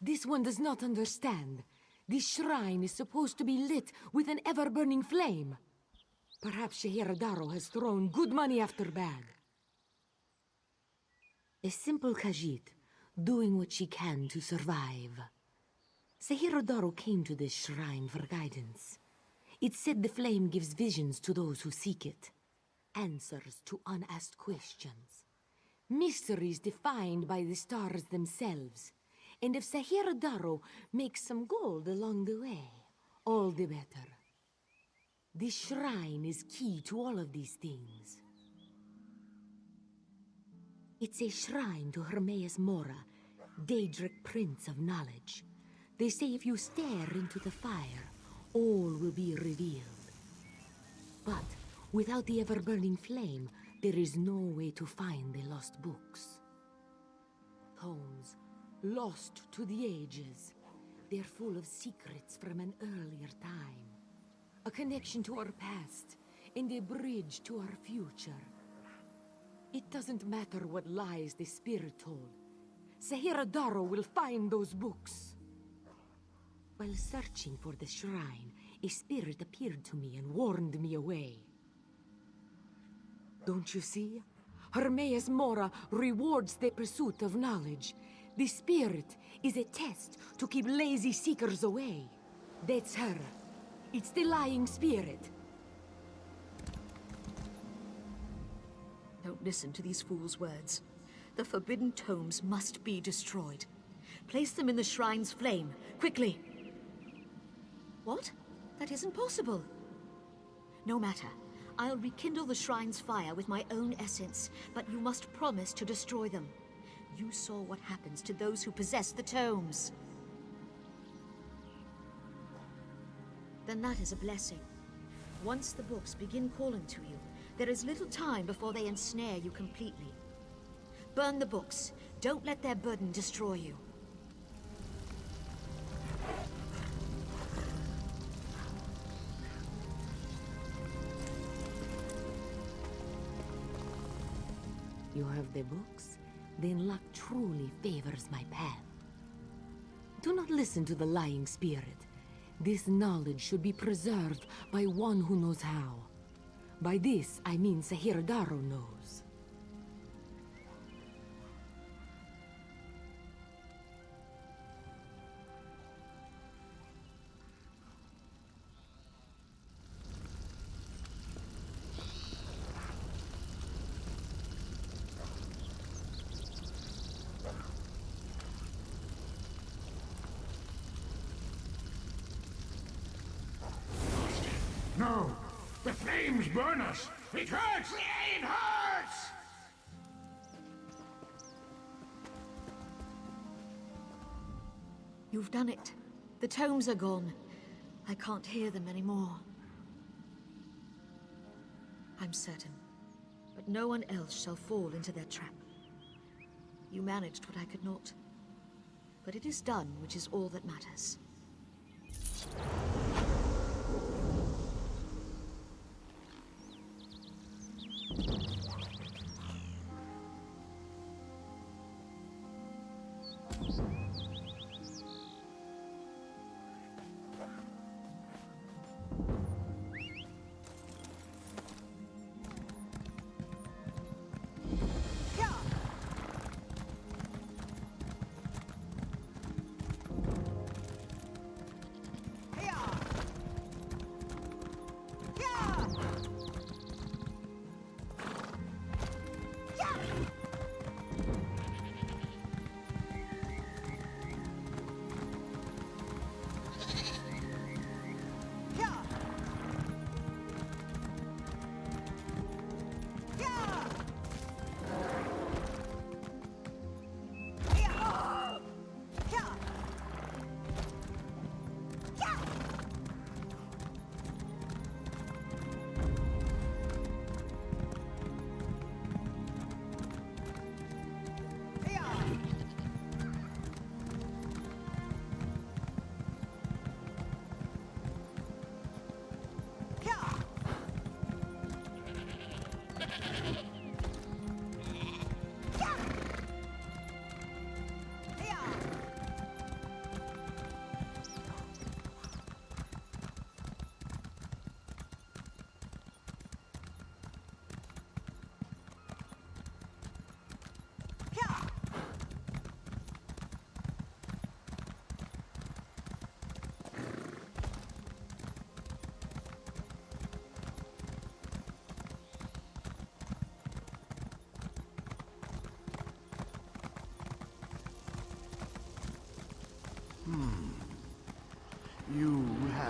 This one does not understand. This shrine is supposed to be lit with an ever-burning flame. Perhaps Shehiradaro has thrown good money after bad. A simple Khajiit, doing what she can to survive. Sehirodaro came to this shrine for guidance. It said the flame gives visions to those who seek it, answers to unasked questions, mysteries defined by the stars themselves. And if Sehirodaro makes some gold along the way, all the better. This shrine is key to all of these things. It's a shrine to Hermaeus Mora, Daedric Prince of Knowledge. They say if you stare into the fire, all will be revealed. But without the ever-burning flame, there is no way to find the lost books. Tomes, lost to the ages. They're full of secrets from an earlier time. A connection to our past, and a bridge to our future. It doesn't matter what lies the spirit told. Sehirodaro will find those books. While searching for the shrine, a spirit appeared to me and warned me away. Don't you see? Hermaeus Mora rewards the pursuit of knowledge. The spirit is a test to keep lazy seekers away. That's her. It's the lying spirit. Don't listen to these fools' words. The forbidden tomes must be destroyed. Place them in the shrine's flame, quickly. What? That isn't possible. No matter. I'll rekindle the shrine's fire with my own essence, but you must promise to destroy them. You saw what happens to those who possess the tomes. Then that is a blessing. Once the books begin calling to you, there is little time before they ensnare you completely. Burn the books. Don't let their burden destroy you. You have the books? Then luck truly favors my path. Do not listen to the lying spirit. This knowledge should be preserved by one who knows how. By this, I mean Sehirodaro knows. No! The flames burn us! It hurts! It hurts! You've done it. The tomes are gone. I can't hear them anymore. I'm certain. But no one else shall fall into their trap. You managed what I could not. But it is done, which is all that matters.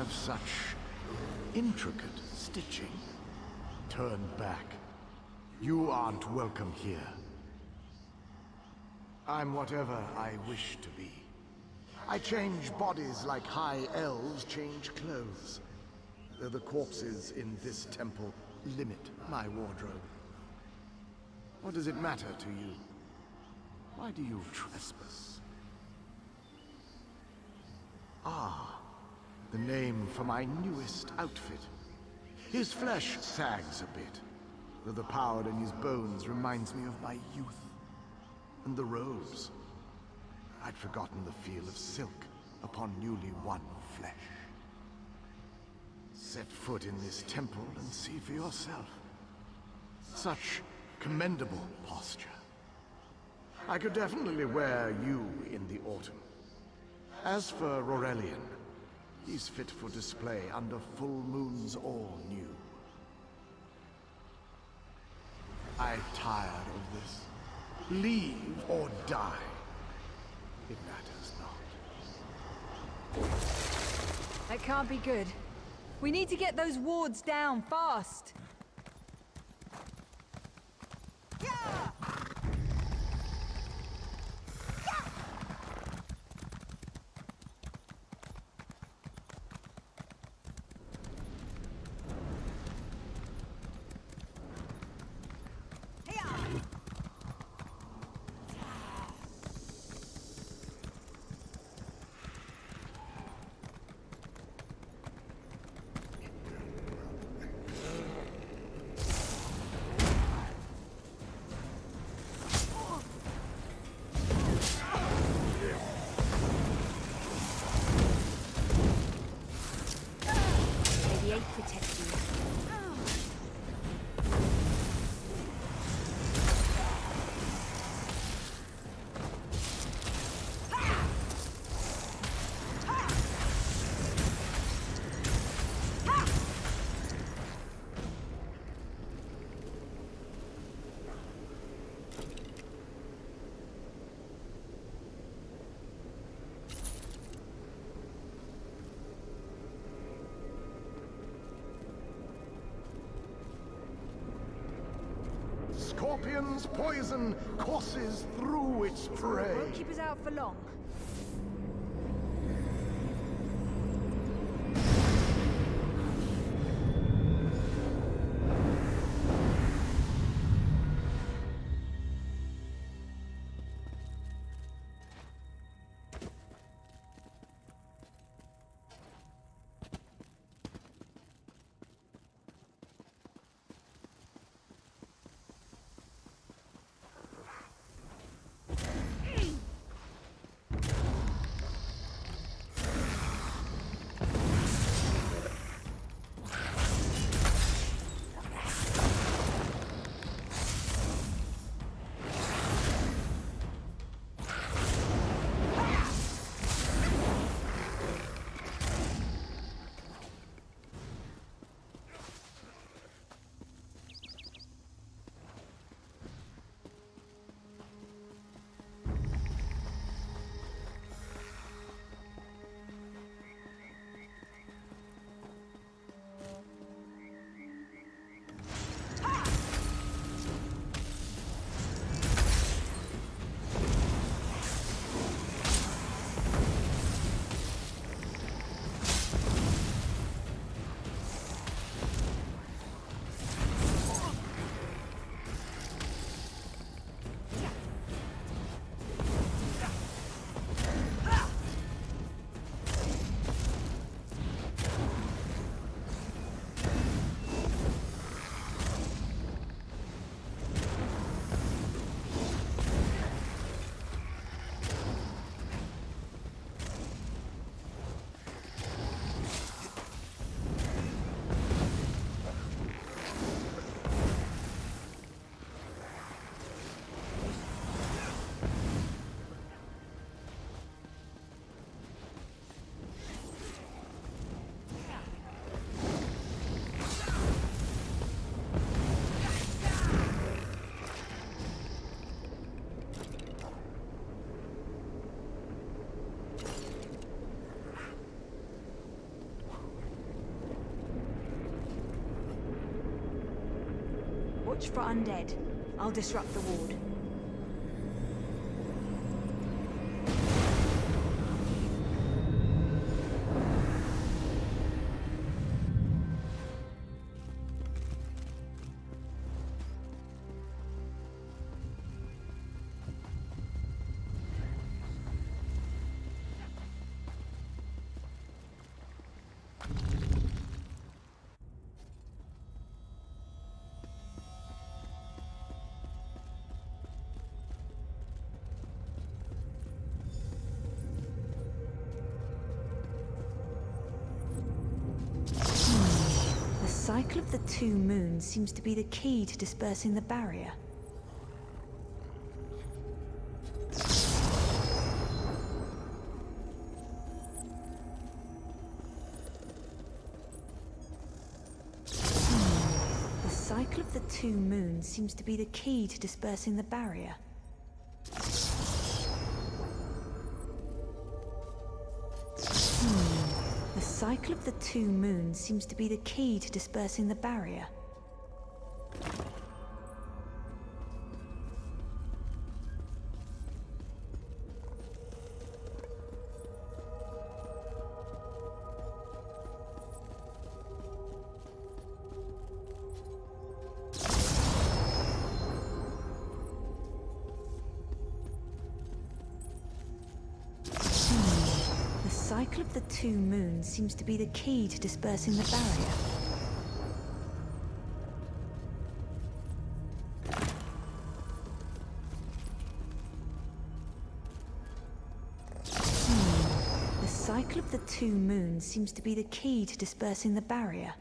have such intricate stitching. Turn back. You aren't welcome here. I'm whatever I wish to be. I change bodies like high elves change clothes. Though the corpses in this temple limit my wardrobe. What does it matter to you? Why do you trespass? Ah, the name for my newest outfit. His flesh sags a bit, though the power in his bones reminds me of my youth. And the robes. I'd forgotten the feel of silk upon newly won flesh. Set foot in this temple and see for yourself. Such commendable posture. I could definitely wear you in the autumn. As for Rorelian, he's fit for display under full moons all new. I'm tired of this. Leave or die. It matters not. That can't be good. We need to get those wards down fast. Scorpion's poison courses through its prey. Won't keep us out for long. Watch for undead. I'll disrupt the ward. The cycle of the two moons seems to be the key to dispersing the barrier. The cycle of the two moons seems to be the key to dispersing the barrier. The cycle of the two moons seems to be the key to dispersing the barrier. The cycle of the two moons seems to be the key to dispersing the barrier. The cycle of the two moons seems to be the key to dispersing the barrier.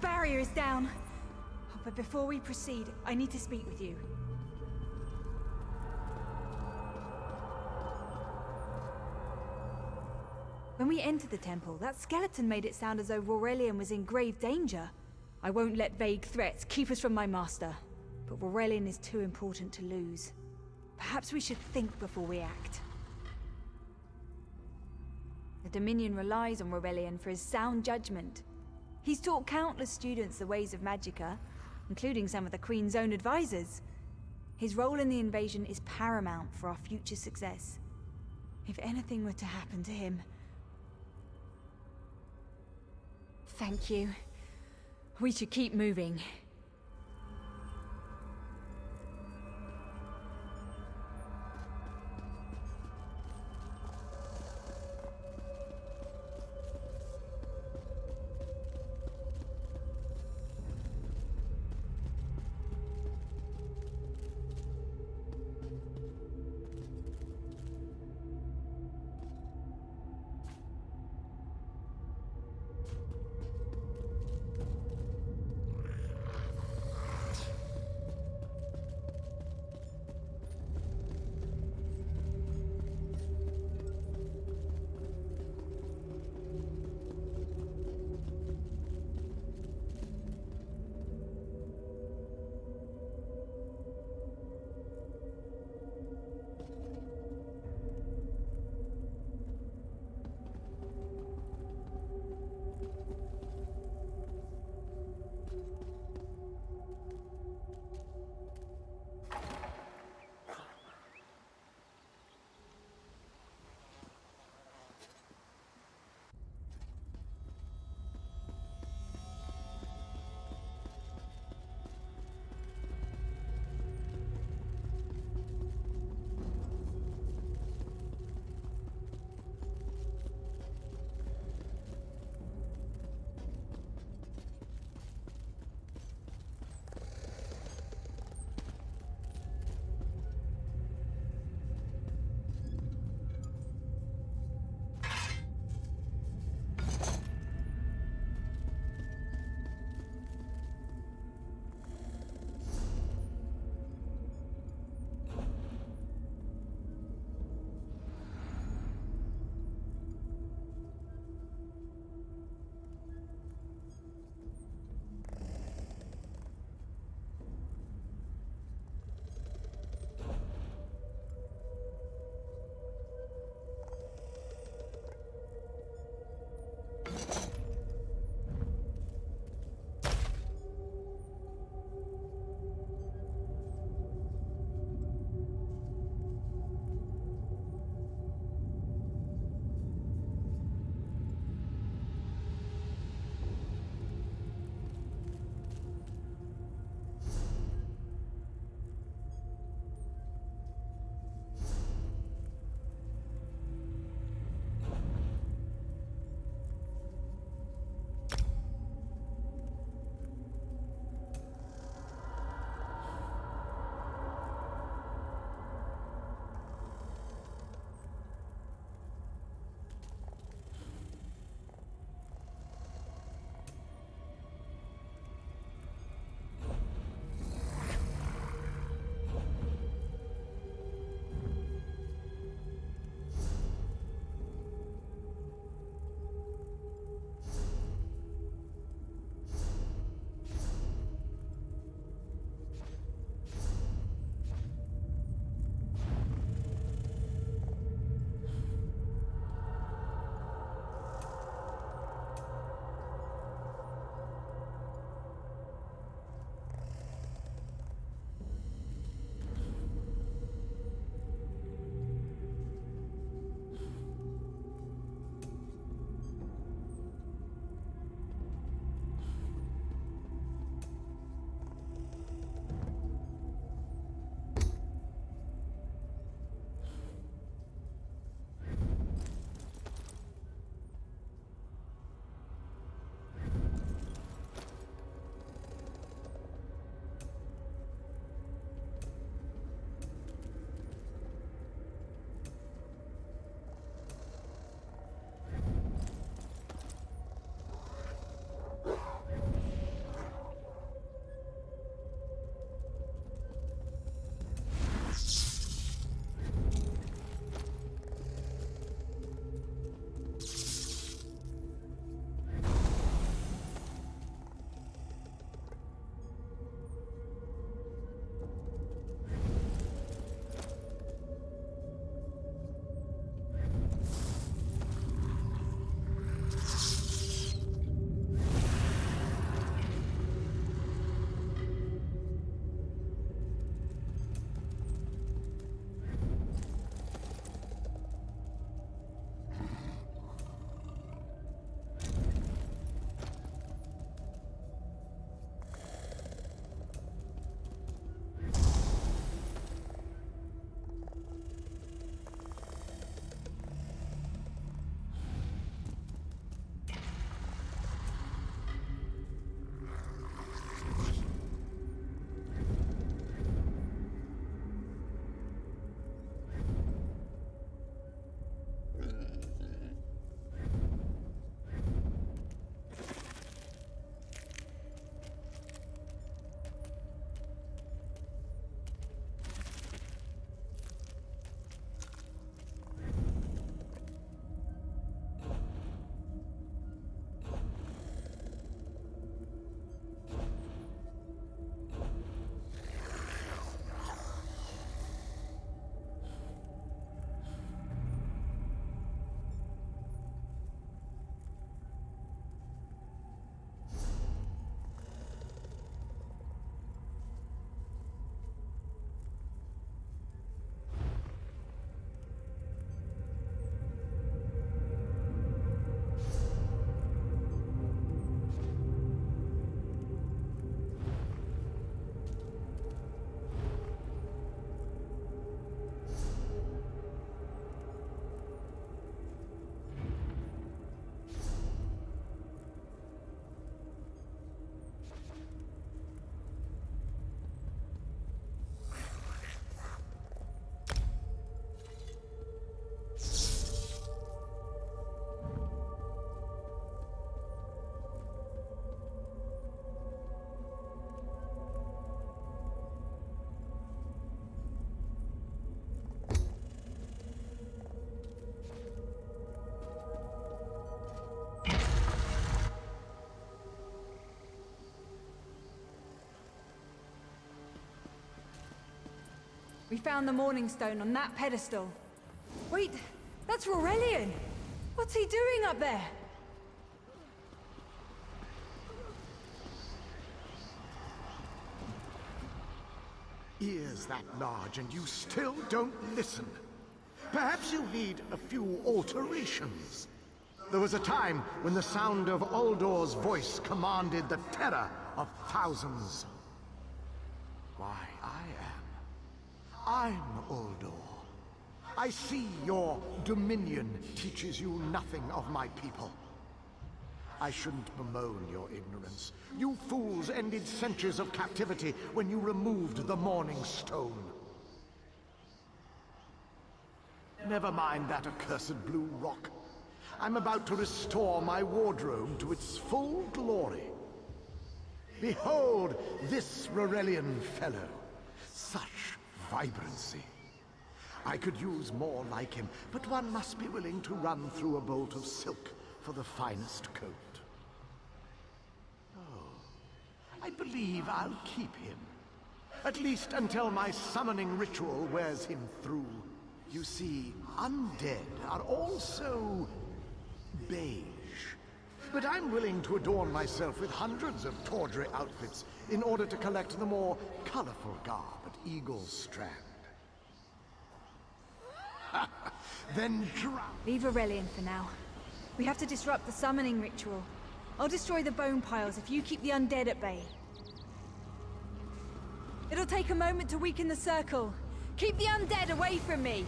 Barrier is down. Oh, but before we proceed, I need to speak with you. When we entered the temple, that skeleton made it sound as though Aurelian was in grave danger. I won't let vague threats keep us from my master, but Aurelian is too important to lose. Perhaps we should think before we act. The Dominion relies on Aurelian for his sound judgment. He's taught countless students the ways of Magicka, including some of the Queen's own advisors. His role in the invasion is paramount for our future success. If anything were to happen to him... Thank you. We should keep moving. We found the Morning Stone on that pedestal. Wait, that's Aurelian! What's he doing up there? Ears that large and you still don't listen. Perhaps you need a few alterations. There was a time when the sound of Uldor's voice commanded the terror of thousands. Why, I'm Uldor. I see your dominion teaches you nothing of my people. I shouldn't bemoan your ignorance. You fools ended centuries of captivity when you removed the Morning Stone. Never mind that accursed blue rock. I'm about to restore my wardrobe to its full glory. Behold this Rorelian fellow. Such vibrancy. I could use more like him, but one must be willing to run through a bolt of silk for the finest coat. I believe I'll keep him. At least until my summoning ritual wears him through. You see, undead are also beige. But I'm willing to adorn myself with hundreds of tawdry outfits in order to collect the more colorful garb at Eagle's Strand. Then leave Aurelian for now. We have to disrupt the summoning ritual. I'll destroy the bone piles if you keep the undead at bay. It'll take a moment to weaken the circle. Keep the undead away from me!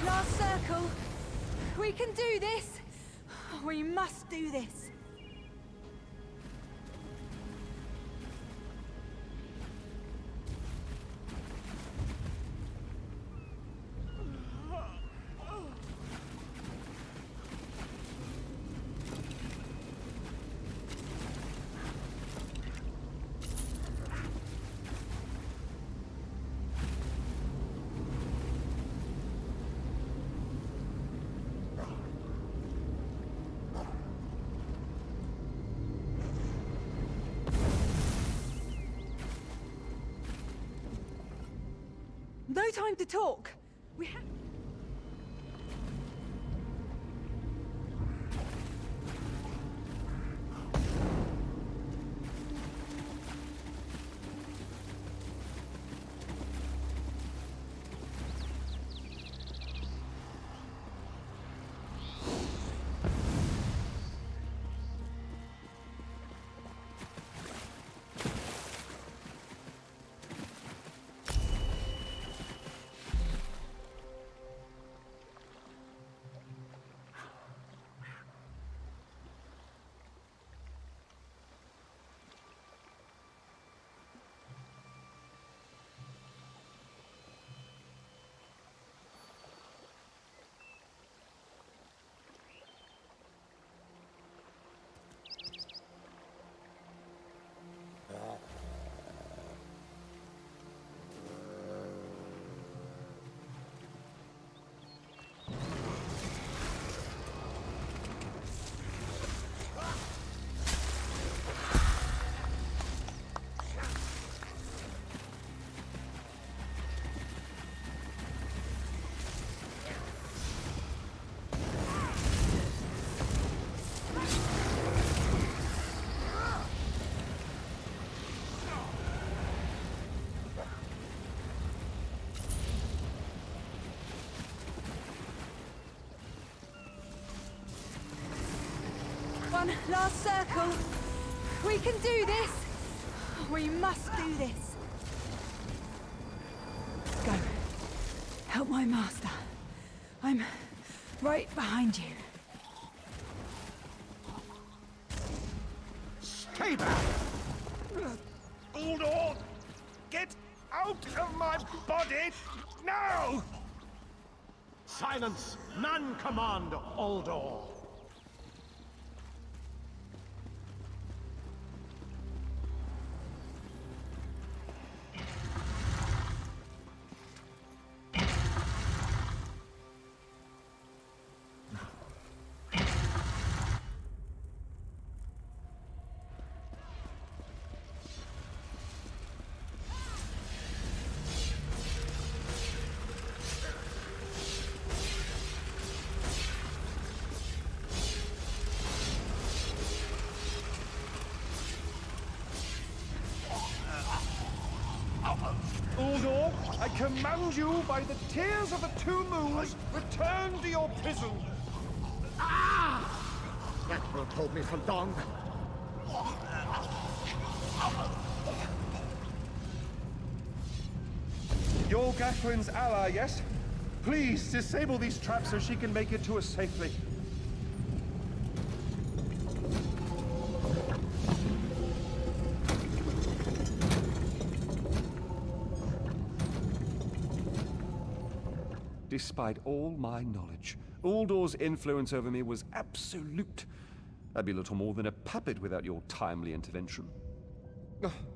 Last circle. We can do this. We must do this. No time to talk. We have... on, last circle. We can do this. We must do this. Go. Help my master. I'm right behind you. Stay back! Uldor! Get out of my body now! Silence! None command Uldor! Uldor, I command you by the tears of the two moons, return to your prison. That won't hold me for long. You're Gathwin's ally, yes? Please, disable these traps so she can make it to us safely. Despite all my knowledge, Uldor's influence over me was absolute. I'd be little more than a puppet without your timely intervention.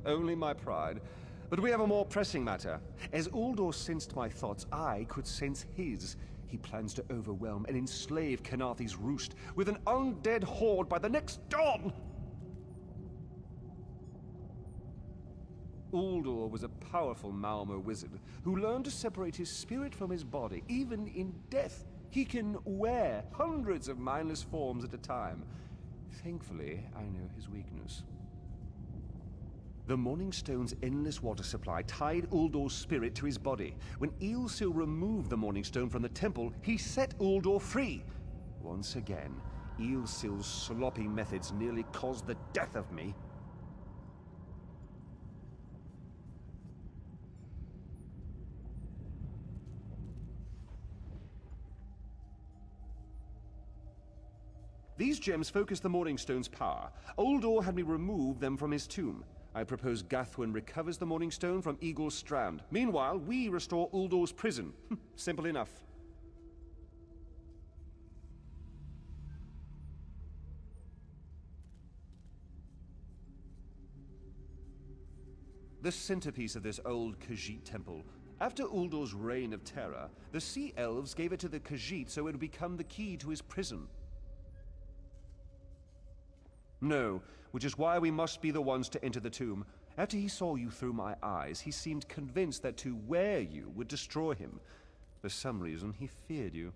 Only my pride. But we have a more pressing matter. As Uldor sensed my thoughts, I could sense his. He plans to overwhelm and enslave Kenarthi's roost with an undead horde by the next dawn! Uldor was a powerful Malmo wizard who learned to separate his spirit from his body, even in death. He can wear hundreds of mindless forms at a time. Thankfully, I know his weakness. The Morning Stone's endless water supply tied Uldor's spirit to his body. When Eilsil removed the Morning Stone from the temple, he set Uldor free. Once again, Eilsil's sloppy methods nearly caused the death of me. These gems focus the Morning Stone's power. Uldor had me remove them from his tomb. I propose Gathwin recovers the Morning Stone from Eagle's Strand. Meanwhile, we restore Uldor's prison. Simple enough. The centerpiece of this old Khajiit temple. After Uldor's reign of terror, the Sea Elves gave it to the Khajiit so it would become the key to his prison. No, which is why we must be the ones to enter the tomb. After he saw you through my eyes, he seemed convinced that to wear you would destroy him. For some reason, he feared you.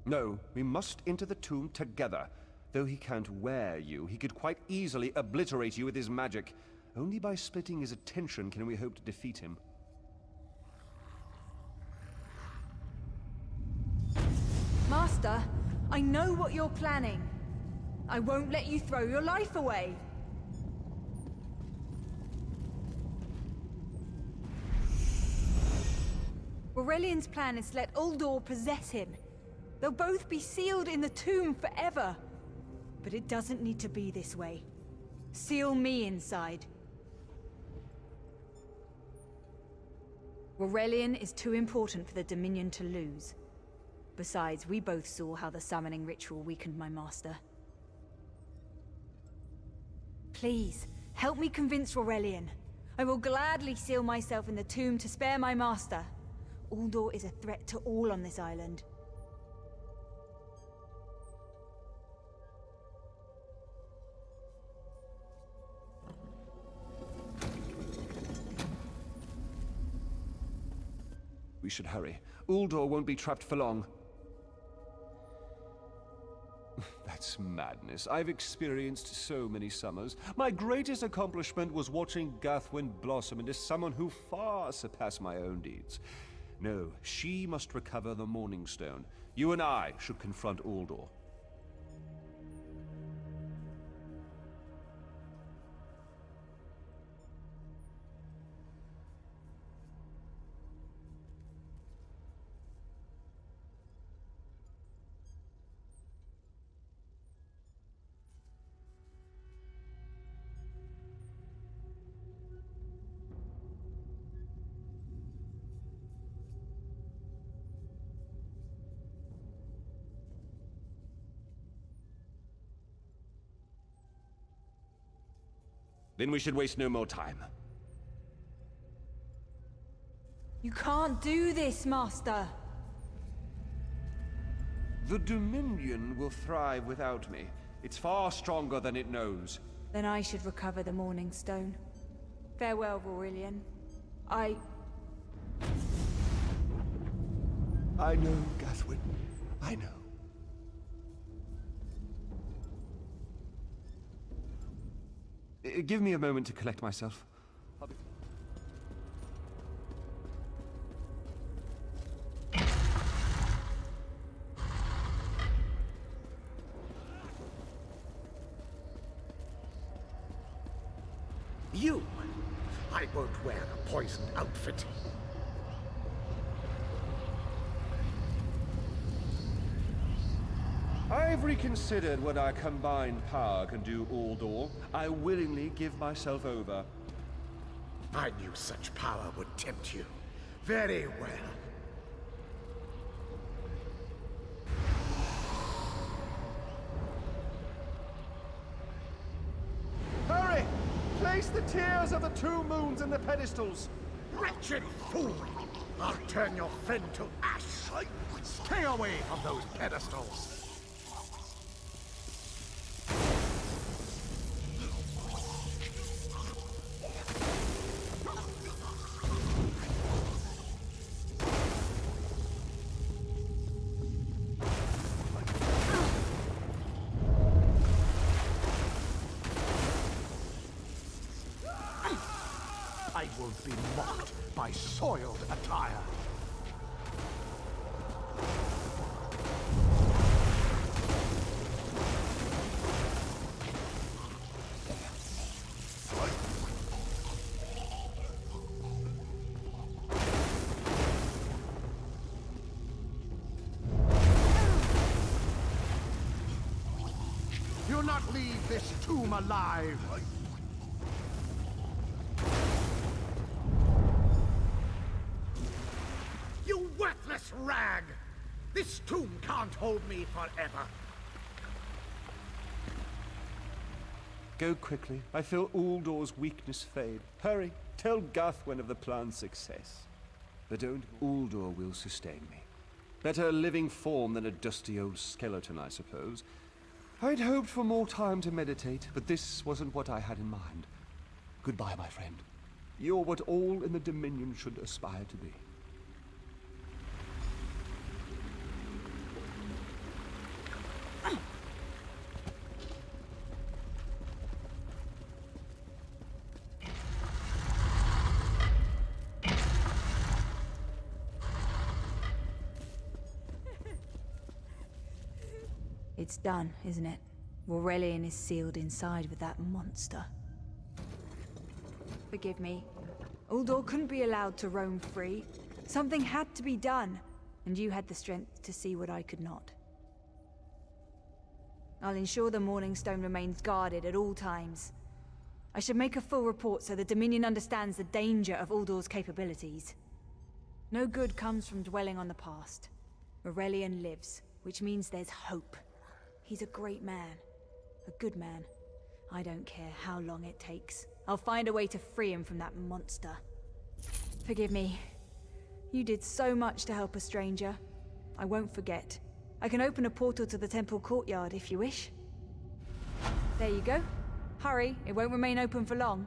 No, we must enter the tomb together. Though he can't wear you, he could quite easily obliterate you with his magic. Only by splitting his attention can we hope to defeat him. Master, I know what you're planning. I won't let you throw your life away. Aurelian's plan is to let Uldor possess him. They'll both be sealed in the tomb forever. But it doesn't need to be this way. Seal me inside. Aurelian is too important for the Dominion to lose. Besides, we both saw how the summoning ritual weakened my master. Please, help me convince Aurelian. I will gladly seal myself in the tomb to spare my master. Uldor is a threat to all on this island. We should hurry. Uldor won't be trapped for long. That's madness. I've experienced so many summers. My greatest accomplishment was watching Gathwin blossom into someone who far surpassed my own deeds. No, she must recover the Morning Stone. You and I should confront Uldor. Then we should waste no more time. You can't do this, Master! The Dominion will thrive without me. It's far stronger than it knows. Then I should recover the Morning Stone. Farewell, Aurelian. I know, Gathwin. I know. Give me a moment to collect myself. You! I won't wear a poisoned outfit. I've reconsidered what our combined power can do, Uldor. I willingly give myself over. I knew such power would tempt you. Very well. Hurry! Place the tears of the two moons in the pedestals. Wretched fool! I'll turn your friend to ash. Stay away from those pedestals. I won't be mocked by soiled attire. You'll not leave this tomb alive! You worthless rag! This tomb can't hold me forever. Go quickly. I feel Uldor's weakness fade. Hurry. Tell Gathwin of the plan's success. But don't. Uldor will sustain me. Better a living form than a dusty old skeleton, I suppose. I'd hoped for more time to meditate, but this wasn't what I had in mind. Goodbye, my friend. You're what all in the Dominion should aspire to be. It's done, isn't it? Aurelian is sealed inside with that monster. Forgive me. Uldor couldn't be allowed to roam free. Something had to be done, and you had the strength to see what I could not. I'll ensure the Morning Stone remains guarded at all times. I should make a full report so the Dominion understands the danger of Uldor's capabilities. No good comes from dwelling on the past. Aurelian lives, which means there's hope. He's a great man. A good man. I don't care how long it takes. I'll find a way to free him from that monster. Forgive me. You did so much to help a stranger. I won't forget. I can open a portal to the temple courtyard if you wish. There you go. Hurry, it won't remain open for long.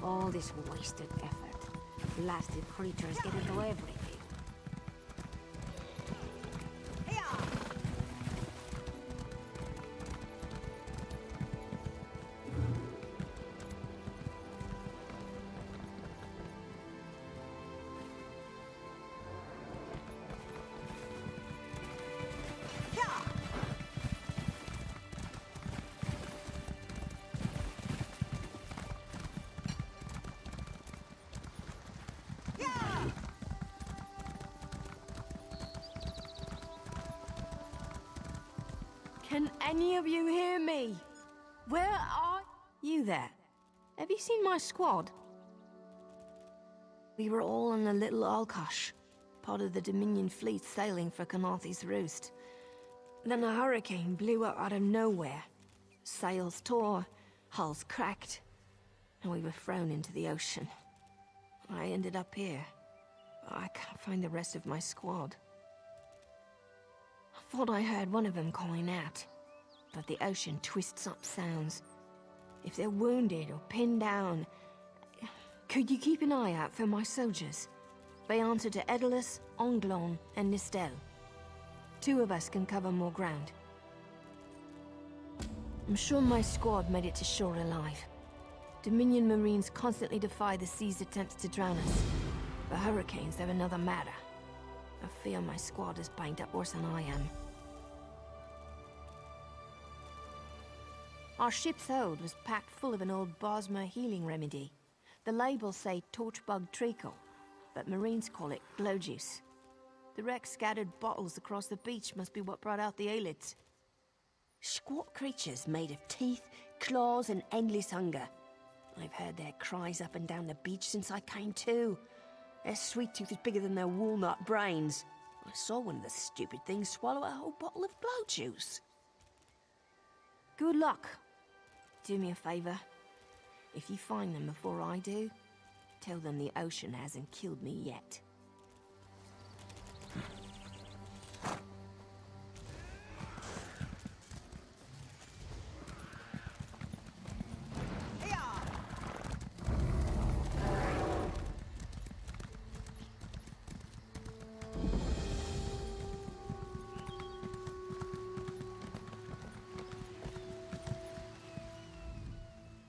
All this wasted effort. Blasted creatures get into everything. Can any of you hear me? Where are you there? Have you seen my squad? We were all on the little Alkosh, part of the Dominion fleet sailing for Canathi's Roost. Then a hurricane blew up out of nowhere. Sails tore, hulls cracked, and we were thrown into the ocean. I ended up here. I can't find the rest of my squad. I thought I heard one of them calling out, but the ocean twists up sounds. If they're wounded or pinned down, could you keep an eye out for my soldiers? They answer to Edelus, Onglon, and Nistel. 2 of us can cover more ground. I'm sure my squad made it to shore alive. Dominion Marines constantly defy the sea's attempts to drown us. The hurricanes are another matter. I fear my squad is banged up worse than I am. Our ship's hold was packed full of an old Bosmer healing remedy. The labels say torchbug treacle, but Marines call it glow juice. The wreck scattered bottles across the beach must be what brought out the aelids. Squat creatures made of teeth, claws, and endless hunger. I've heard their cries up and down the beach since I came to. Their sweet tooth is bigger than their walnut brains. I saw one of the stupid things swallow a whole bottle of glow juice. Good luck. Do me a favor. If you find them before I do, tell them the ocean hasn't killed me yet.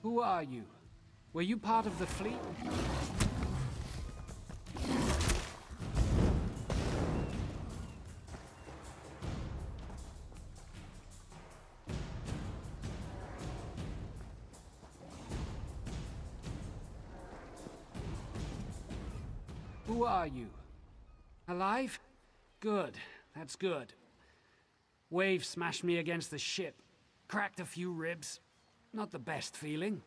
Who are you? Were you part of the fleet? Who are you? Alive? Good. That's good. Wave smashed me against the ship. Cracked a few ribs. Not the best feeling.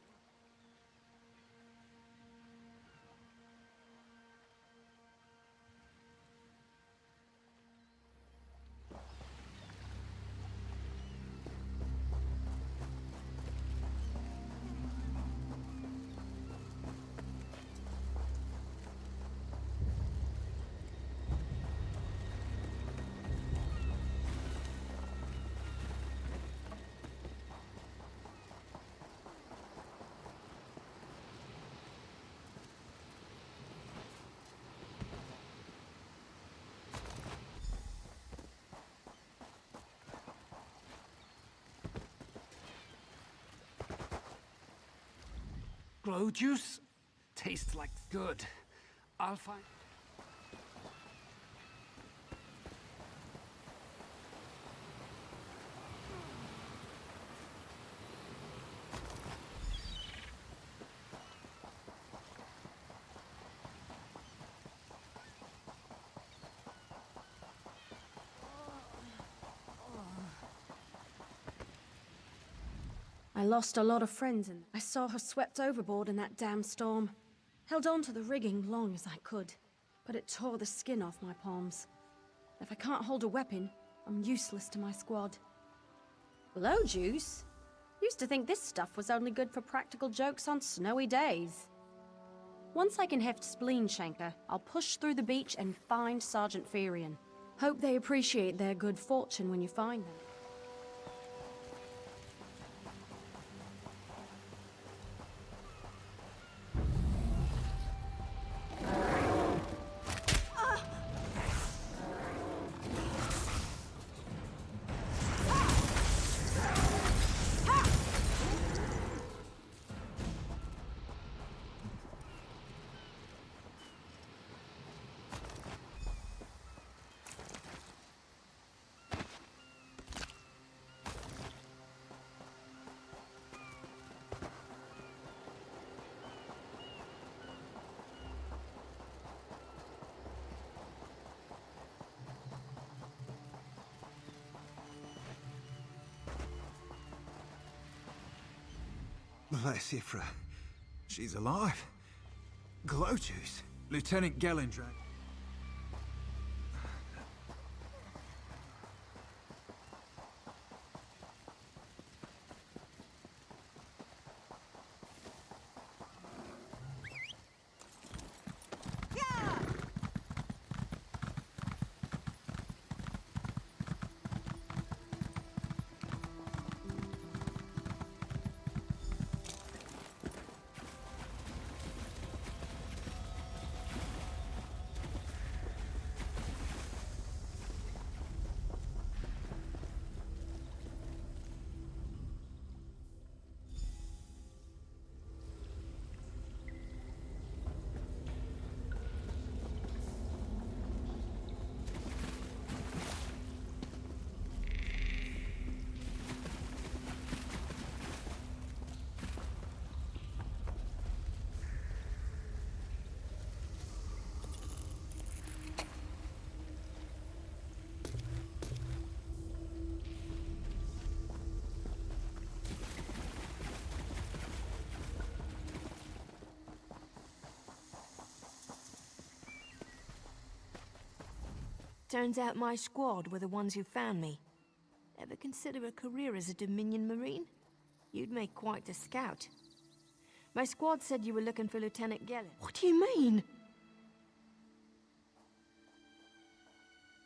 Glow juice? Tastes like good. I'll find... I lost a lot of friends and I saw her swept overboard in that damn storm. Held on to the rigging long as I could, but it tore the skin off my palms. If I can't hold a weapon, I'm useless to my squad. Glow juice? Used to think this stuff was only good for practical jokes on snowy days. Once I can heft Spleen Shanker, I'll push through the beach and find Sergeant Ferian. Hope they appreciate their good fortune when you find them. Bless Ifra. She's alive. Glow juice. Lieutenant Gellendrag. Turns out my squad were the ones who found me. Ever consider a career as a Dominion Marine? You'd make quite the scout. My squad said you were looking for Lieutenant Gellen. What do you mean?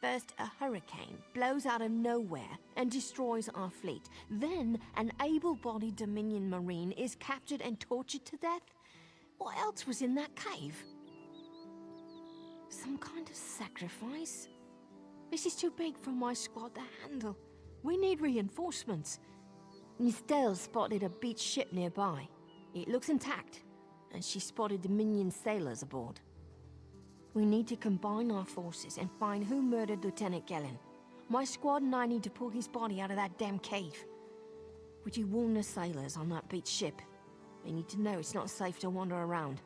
First, a hurricane blows out of nowhere and destroys our fleet. Then, an able-bodied Dominion Marine is captured and tortured to death? What else was in that cave? Some kind of sacrifice? This is too big for my squad to handle. We need reinforcements. Nistel spotted a beached ship nearby. It looks intact, and she spotted Dominion sailors aboard. We need to combine our forces and find who murdered Lieutenant Gellen. My squad and I need to pull his body out of that damn cave. Would you warn the sailors on that beached ship? They need to know it's not safe to wander around.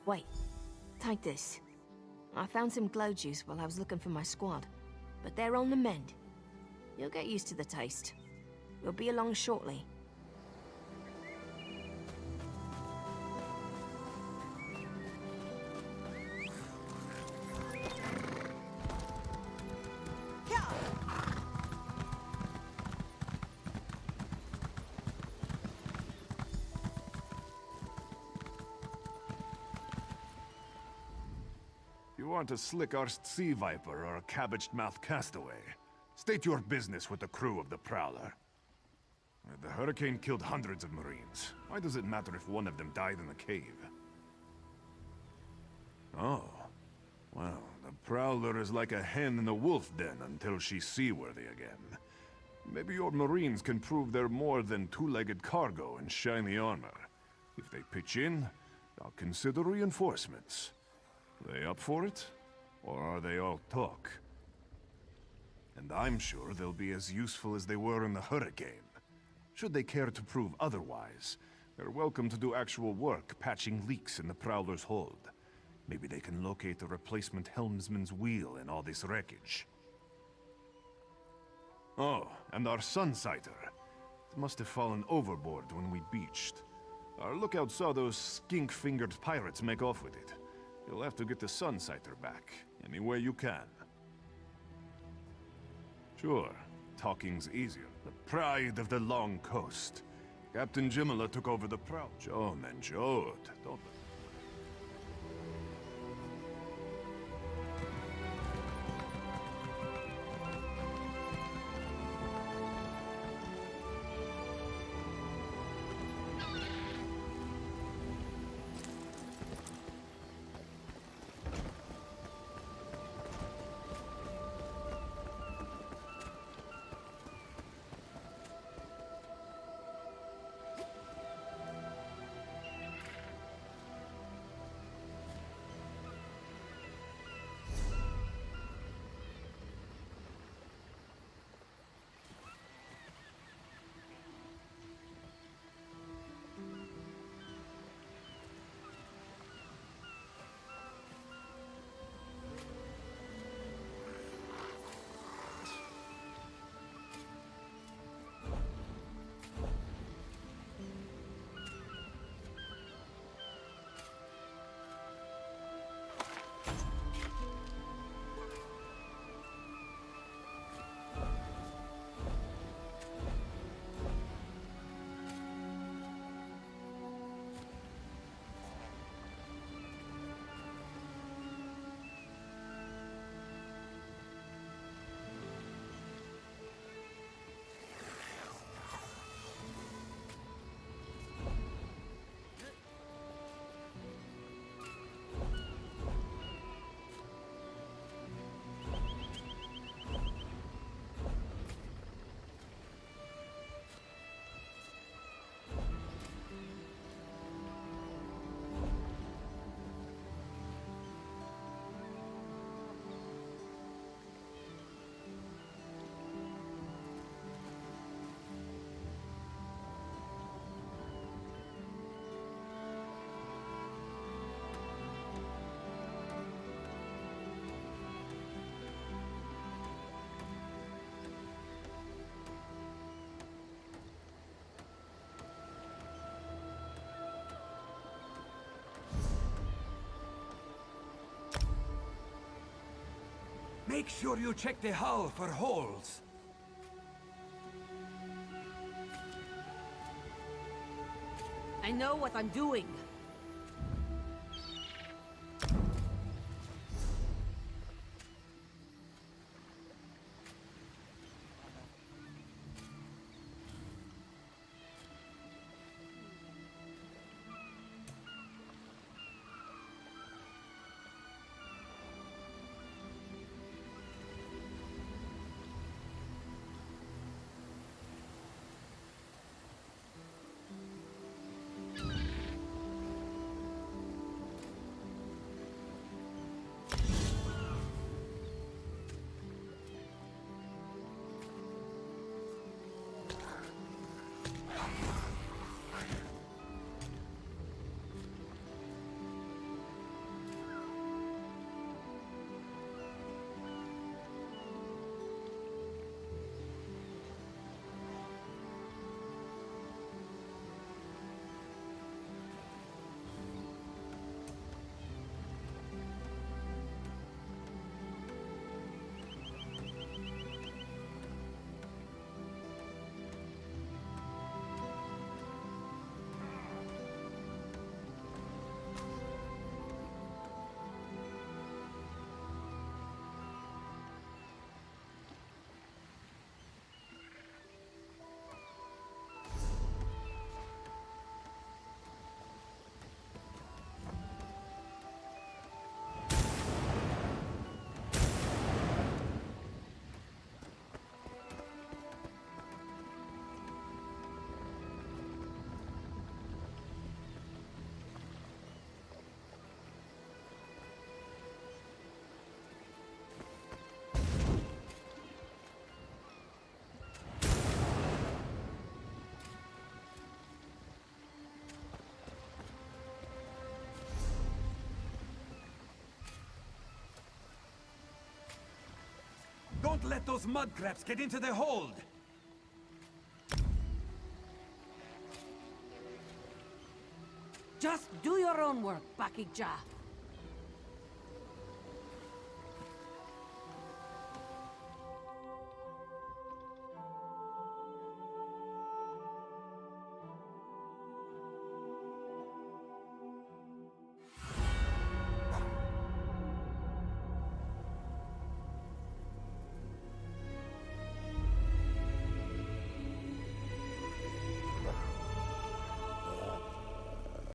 Wait, take this. I found some glow juice while I was looking for my squad, but they're on the mend. You'll get used to the taste. We'll be along shortly. You want a slick-arsed sea viper or a cabbage-mouthed castaway? State your business with the crew of the Prowler. The hurricane killed hundreds of Marines. Why does it matter if one of them died in the cave? Oh. Well, the Prowler is like a hen in a wolf den until she's seaworthy again. Maybe your Marines can prove they're more than two-legged cargo and shiny armor. If they pitch in, I'll consider reinforcements. They up for it? Or are they all talk? And I'm sure they'll be as useful as they were in the hurricane. Should they care to prove otherwise, they're welcome to do actual work patching leaks in the Prowler's hold. Maybe they can locate the replacement helmsman's wheel in all this wreckage. Oh, and our Sunsighter. It must have fallen overboard when we beached. Our lookout saw those skink-fingered pirates make off with it. You'll have to get the Sunsighter back, any way you can. Sure, talking's easier. The pride of the long coast. Captain Jimala took over the prow. Jom and Jode, don't they? Make sure you check the hull for holes. I know what I'm doing. Don't let those mud crabs get into the hold! Just do your own work, Bakigja.